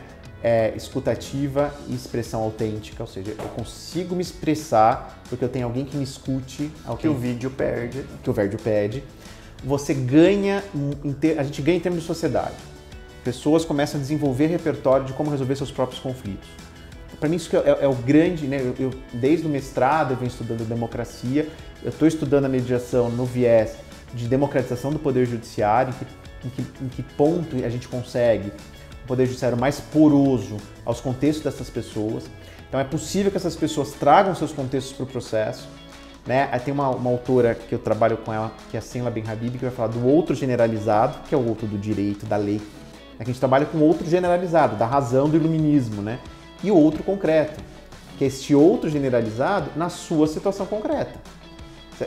Escutativa e expressão autêntica, ou seja, eu consigo me expressar porque eu tenho alguém que me escute, que o vídeo perde. Que o vídeo pede. Você ganha, a gente ganha em termos de sociedade. Pessoas começam a desenvolver repertório de como resolver seus próprios conflitos. Para mim isso que é o grande, né? Eu desde o mestrado eu venho estudando democracia, eu estou estudando a mediação no viés de democratização do poder judiciário, em que ponto a gente consegue o poder judiciário mais poroso aos contextos dessas pessoas. Então é possível que essas pessoas tragam seus contextos para o processo. Né? Tem uma autora que eu trabalho com ela, que é a Senla Ben-Habib, que vai falar do outro generalizado, que é o outro do direito, da lei. A gente trabalha com outro generalizado, da razão, do iluminismo, né? E o outro concreto, que é este outro generalizado na sua situação concreta.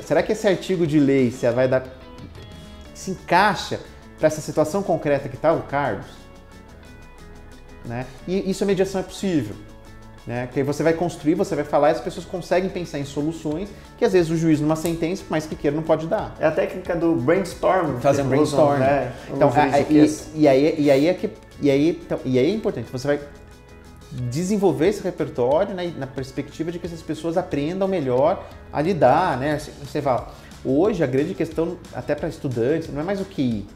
Será que esse artigo de lei se encaixa para essa situação concreta que está o Carlos? Né? E isso a mediação é possível. Né? Que aí você vai construir, você vai falar e as pessoas conseguem pensar em soluções que às vezes o juiz numa sentença, por mais que queira, não pode dar. É a técnica do brainstorm. Fazer um brainstorm. Né? Então, e aí é importante, você vai desenvolver esse repertório, né, na perspectiva de que essas pessoas aprendam melhor a lidar, né? Você fala, hoje a grande questão, até para estudantes, não é mais o QI,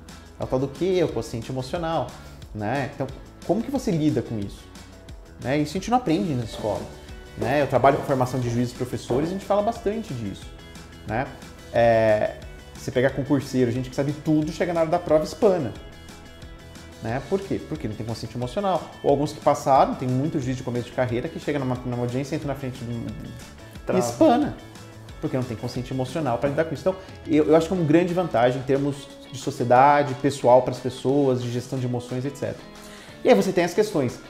é o tal do QE, o quociente emocional, né? Então, como que você lida com isso? Né? Isso a gente não aprende na escola, né? Eu trabalho com formação de juízes e professores, a gente fala bastante disso, né? Você pegar concurseiro, gente que sabe tudo, chega na hora da prova espana. Né? Por quê? Porque não tem consciente emocional. Ou alguns que passaram, tem muito juiz de começo de carreira que chega numa audiência, entra na frente e espana. Porque não tem consciente emocional para lidar com isso. Então, eu acho que é uma grande vantagem em termos de sociedade, pessoal para as pessoas, de gestão de emoções, etc. E aí você tem as questões.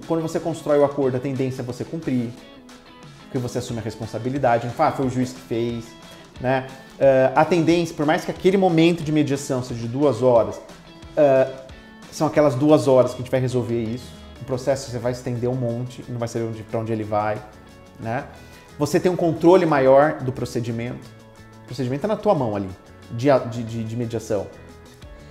Quando você constrói o acordo, a tendência é você cumprir, porque você assume a responsabilidade. Foi o juiz que fez. Né? A tendência, por mais que aquele momento de mediação seja de 2 horas, são aquelas 2 horas que a gente vai resolver isso. O processo você vai estender um monte e não vai saber para onde ele vai. Né? Você tem um controle maior do procedimento. O procedimento está na tua mão ali, de mediação.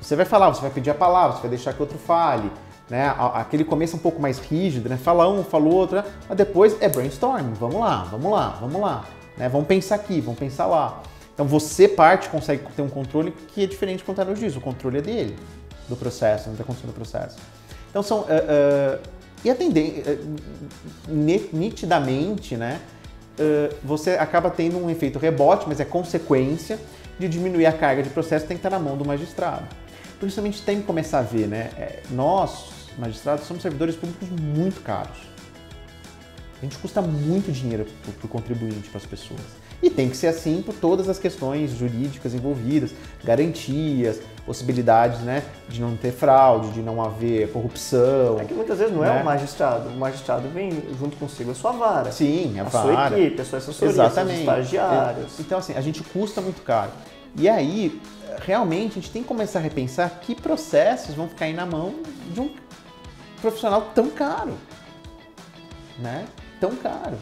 Você vai falar, você vai pedir a palavra, você vai deixar que o outro fale. Né? Aquele começo um pouco mais rígido, né? Fala um, fala o outro, né? Mas depois é brainstorming, vamos lá. Né? Vamos pensar aqui, vamos pensar lá. Então você consegue ter um controle que é diferente quando está no juiz, o controle é dele. Do processo, não da condição do processo. Então são... e atender nitidamente, né? Você acaba tendo um efeito rebote, mas é consequência de diminuir a carga de processo que tem que estar na mão do magistrado. Por isso a gente tem que começar a ver, né? Nós, magistrados, somos servidores públicos muito caros. A gente custa muito dinheiro para o contribuinte, para as pessoas. E tem que ser assim por todas as questões jurídicas envolvidas, garantias, possibilidades, né, de não ter fraude, de não haver corrupção. É que muitas vezes não é o magistrado vem junto consigo a sua vara. Sim, a vara. A sua equipe, a sua assessoria, exatamente, seus estagiários. Então assim, a gente custa muito caro. E aí, realmente, a gente tem que começar a repensar que processos vão ficar aí na mão de um profissional tão caro, né? Tão caro.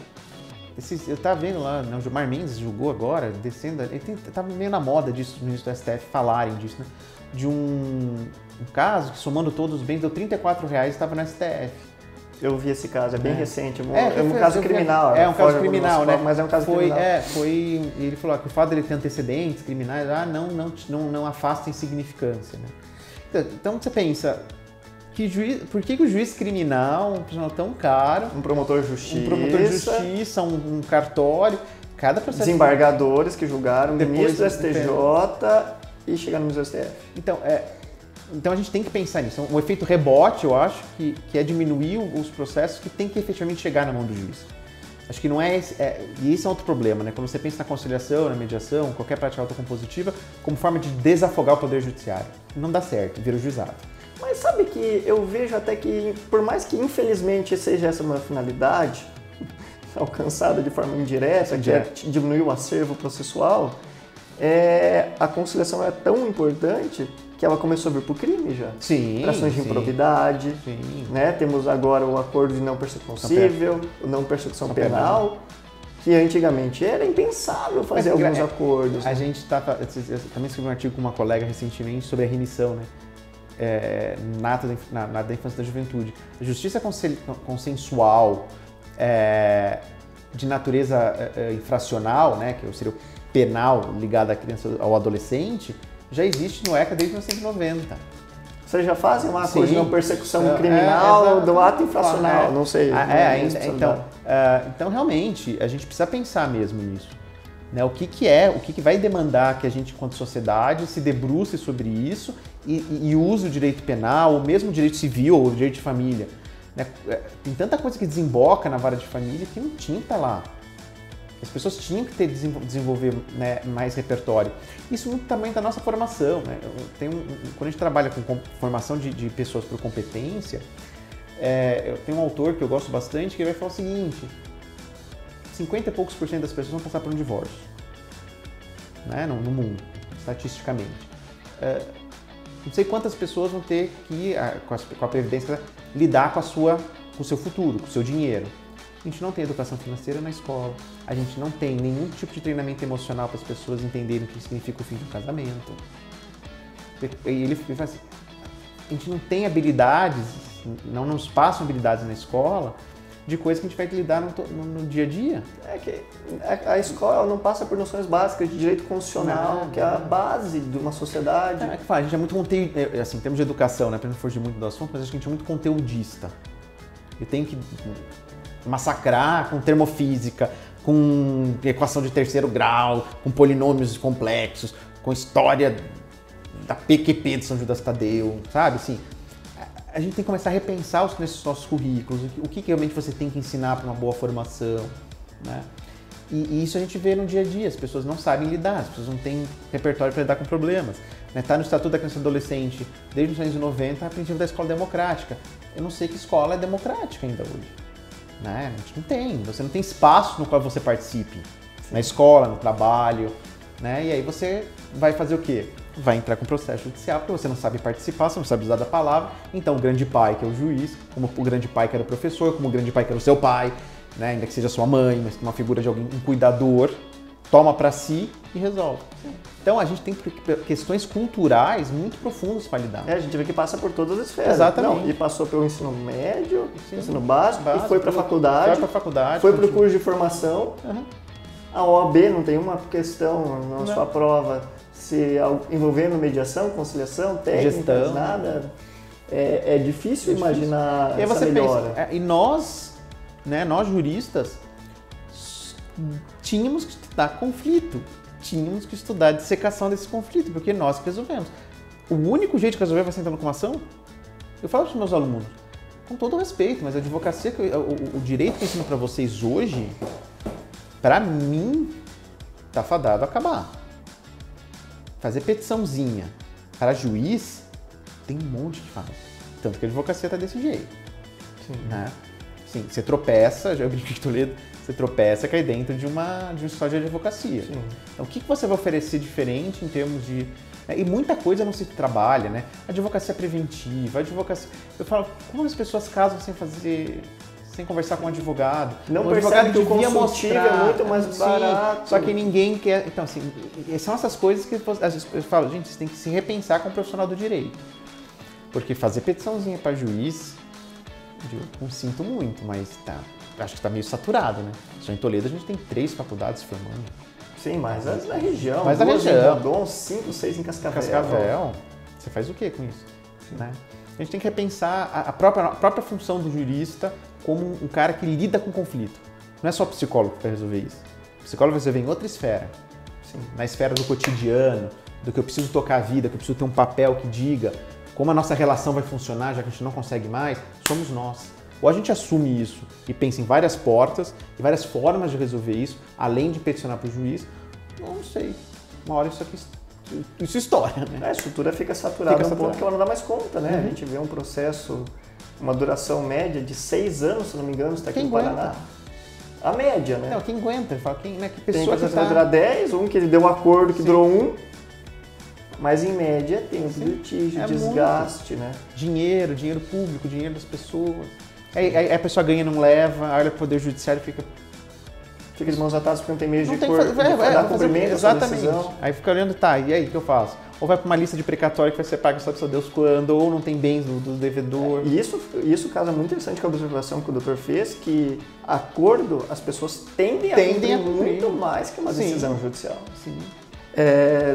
Eu estava vendo lá, o Gilmar Mendes julgou agora, descendo, ele estava meio na moda disso, no ministro do STF falarem disso, né? De um caso que, somando todos os bens, deu R$34 e estava no STF. Eu vi esse caso, é bem recente, é um caso criminal. É um caso criminal, né? Mas é um caso criminal. Ele falou que o fato dele ter antecedentes criminais, não afasta insignificância, né? Então você pensa, por que o juiz criminal, um profissional tão caro, um promotor de justiça, um cartório, cada processo... Desembargadores que julgaram, ministro do STJ e chegaram no STF. Então a gente tem que pensar nisso. O efeito rebote, eu acho, que é diminuir os processos que tem que efetivamente chegar na mão do juiz. Acho que não é esse... E esse é outro problema, né? Quando você pensa na conciliação, na mediação, qualquer prática autocompositiva, como forma de desafogar o poder judiciário. Não dá certo, vira o juizado. Mas sabe que eu vejo até que, por mais que infelizmente seja essa uma finalidade, alcançada de forma indireta, que é diminuir o acervo processual, a conciliação é tão importante que ela começou a vir para o crime já. Sim. Ações de improbidade, né? Temos agora o acordo de não persecução civil, o não persecução penal, que antigamente era impensável fazer alguns acordos. A gente eu também escrevi um artigo com uma colega recentemente sobre a remissão, né? Na da infância e da juventude. A justiça consensual de natureza infracional, né, que seria o penal ligado à criança ao adolescente, já existe no ECA desde 1990. Vocês já fazem uma coisa de não persecução criminal do ato infracional, não sei. Então, realmente, a gente precisa pensar mesmo nisso. Né? O que vai demandar que a gente, enquanto sociedade, se debruce sobre isso e use o direito penal, ou mesmo o direito civil, ou o direito de família. Né? Tem tanta coisa que desemboca na vara de família que não tinha que estar lá. As pessoas tinham que desenvolver, né, mais repertório. Isso muito também da nossa formação. Né? Quando a gente trabalha com formação de pessoas por competência, eu tenho um autor que eu gosto bastante que vai falar o seguinte: 50 e poucos % das pessoas vão passar por um divórcio. né, no mundo, estatisticamente. Não sei quantas pessoas vão ter que, com a Previdência, lidar com o seu futuro, com o seu dinheiro. A gente não tem educação financeira na escola, a gente não tem nenhum tipo de treinamento emocional para as pessoas entenderem o que significa o fim de um casamento. E ele fala assim, a gente não tem habilidades, não nos passam habilidades na escola de coisas que a gente vai lidar no dia a dia. É que a escola não passa por noções básicas de direito constitucional, que é a base de uma sociedade. É que fala, a gente é muito conteúdo, assim, em termos de educação, né, para não fugir muito do assunto, mas a gente é muito conteudista. E tem que massacrar com termofísica, com equação de terceiro grau, com polinômios complexos, com história da PQP de São Judas Tadeu, sabe? Assim, a gente tem que começar a repensar nesses nossos currículos, o que realmente você tem que ensinar para uma boa formação, né? E isso a gente vê no dia a dia, as pessoas não sabem lidar, as pessoas não têm repertório para lidar com problemas. Está no Estatuto da Criança e Adolescente, desde 1990, a princípio da escola democrática. Eu não sei que escola é democrática ainda hoje. Né? A gente não tem, você não tem espaço no qual você participe. Sim. Na escola, no trabalho, né? E aí você vai fazer o quê? Vai entrar com processo judicial, porque você não sabe participar, você não sabe usar da palavra. Então o grande pai, que é o juiz, como o grande pai que era o professor, como o grande pai que era o seu pai, né? Ainda que seja sua mãe, mas uma figura de alguém, um cuidador, toma para si e resolve. Sim. Então a gente tem questões culturais muito profundas para lidar. A gente vê que passa por todas as esferas. Exatamente. Não, e passou pelo ensino médio, sim, ensino básico, e foi para a faculdade. Foi para o curso de formação. Uhum. A OAB não tem uma questão na sua prova se envolvendo mediação, conciliação, técnicas, gestão. Nada. É difícil imaginar essa melhora. Pensa, e nós, né, nós juristas, tínhamos que estudar conflito. Tínhamos que estudar a dissecação desse conflito, porque nós que resolvemos. O único jeito de resolver vai ser entrando com uma ação. Eu falo para os meus alunos, com todo respeito, mas a advocacia, o direito que eu ensino para vocês hoje, para mim, está fadado a acabar. Fazer petiçãozinha para juiz, tem um monte que faz. Tanto que a advocacia está desse jeito. Sim. Né? Sim, você tropeça, já brinquei de Toledo, você tropeça, cai dentro de um estágio de advocacia. Sim. Então, o que você vai oferecer diferente em termos de... E muita coisa não se trabalha, né? Advocacia preventiva, advocacia... Eu falo, como as pessoas casam sem conversar com um advogado? Não o percebe advogado que o devia consultivo mostrar, é muito mais barato. Só que ninguém quer... Então, assim, são essas coisas que às vezes eu falo, gente, você tem que se repensar como profissional do direito. Porque fazer petiçãozinha para juiz, eu não sinto muito, mas acho que está meio saturado, né? Só em Toledo a gente tem 3 faculdades formando. Sim, mas na região. Mas na região. Em Rondon, 5, 6 em Cascavel. Cascavel. Você faz o que com isso? Né? A gente tem que repensar a própria função do jurista como um cara que lida com conflito. Não é só o psicólogo que vai resolver isso. O psicólogo vai resolver em outra esfera. Sim. Na esfera do cotidiano, do que eu preciso tocar a vida, que eu preciso ter um papel que diga como a nossa relação vai funcionar, já que a gente não consegue mais, somos nós. Ou a gente assume isso e pensa em várias portas e várias formas de resolver isso, além de peticionar para o juiz, não sei. Uma hora isso estoura, né? A estrutura fica saturada, um ponto que ela não dá mais conta, né? Uhum. A gente vê um processo, uma duração média de 6 anos, se não me engano, está aqui no Paraná. A média, né? Não, quem aguenta? Fala, né? Que pessoa tem que vai durar 10, um que ele deu um acordo que durou 1, mas em média tem um litígio, desgaste, né? Dinheiro público, dinheiro das pessoas. Aí a pessoa ganha e não leva, olha para o Poder Judiciário e fica de mãos atadas porque não tem meio de dar cumprimento. Exatamente. Aí fica olhando, tá, e aí o que eu faço? Ou vai para uma lista de precatório que vai ser paga só de Deus quando, ou não tem bens do devedor. E isso caso é muito interessante com a observação que o doutor fez, que acordo as pessoas tendem a cumprir muito mais que uma decisão judicial. Sim.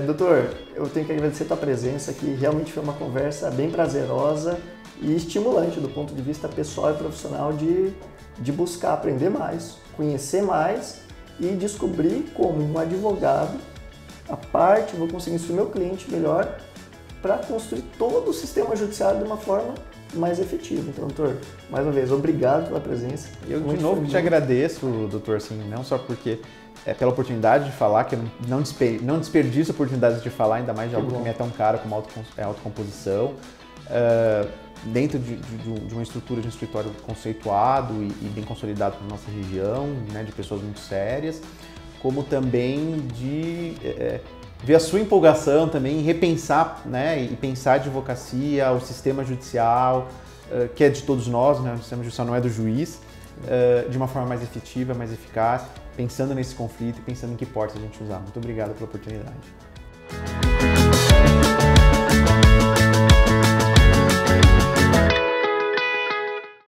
Doutor, eu tenho que agradecer a tua presença aqui, realmente foi uma conversa bem prazerosa e estimulante do ponto de vista pessoal e profissional de buscar aprender mais, conhecer mais e descobrir como um advogado, vou conseguir instruir meu cliente melhor para construir todo o sistema judiciário de uma forma mais efetiva. Então, doutor, mais uma vez, obrigado pela presença. Eu, de novo, te agradeço, doutor, assim, não só porque pela oportunidade de falar, que eu não desperdiço oportunidades de falar, ainda mais de algo que me é tão caro como autocomposição. Dentro de uma estrutura de um escritório conceituado e bem consolidado na nossa região, né, de pessoas muito sérias, como também de ver a sua empolgação também em repensar, né, e pensar a advocacia, o sistema judicial, que é de todos nós, né, o sistema judicial não é do juiz, de uma forma mais efetiva, mais eficaz, pensando nesse conflito e pensando em que portas a gente usar. Muito obrigado pela oportunidade.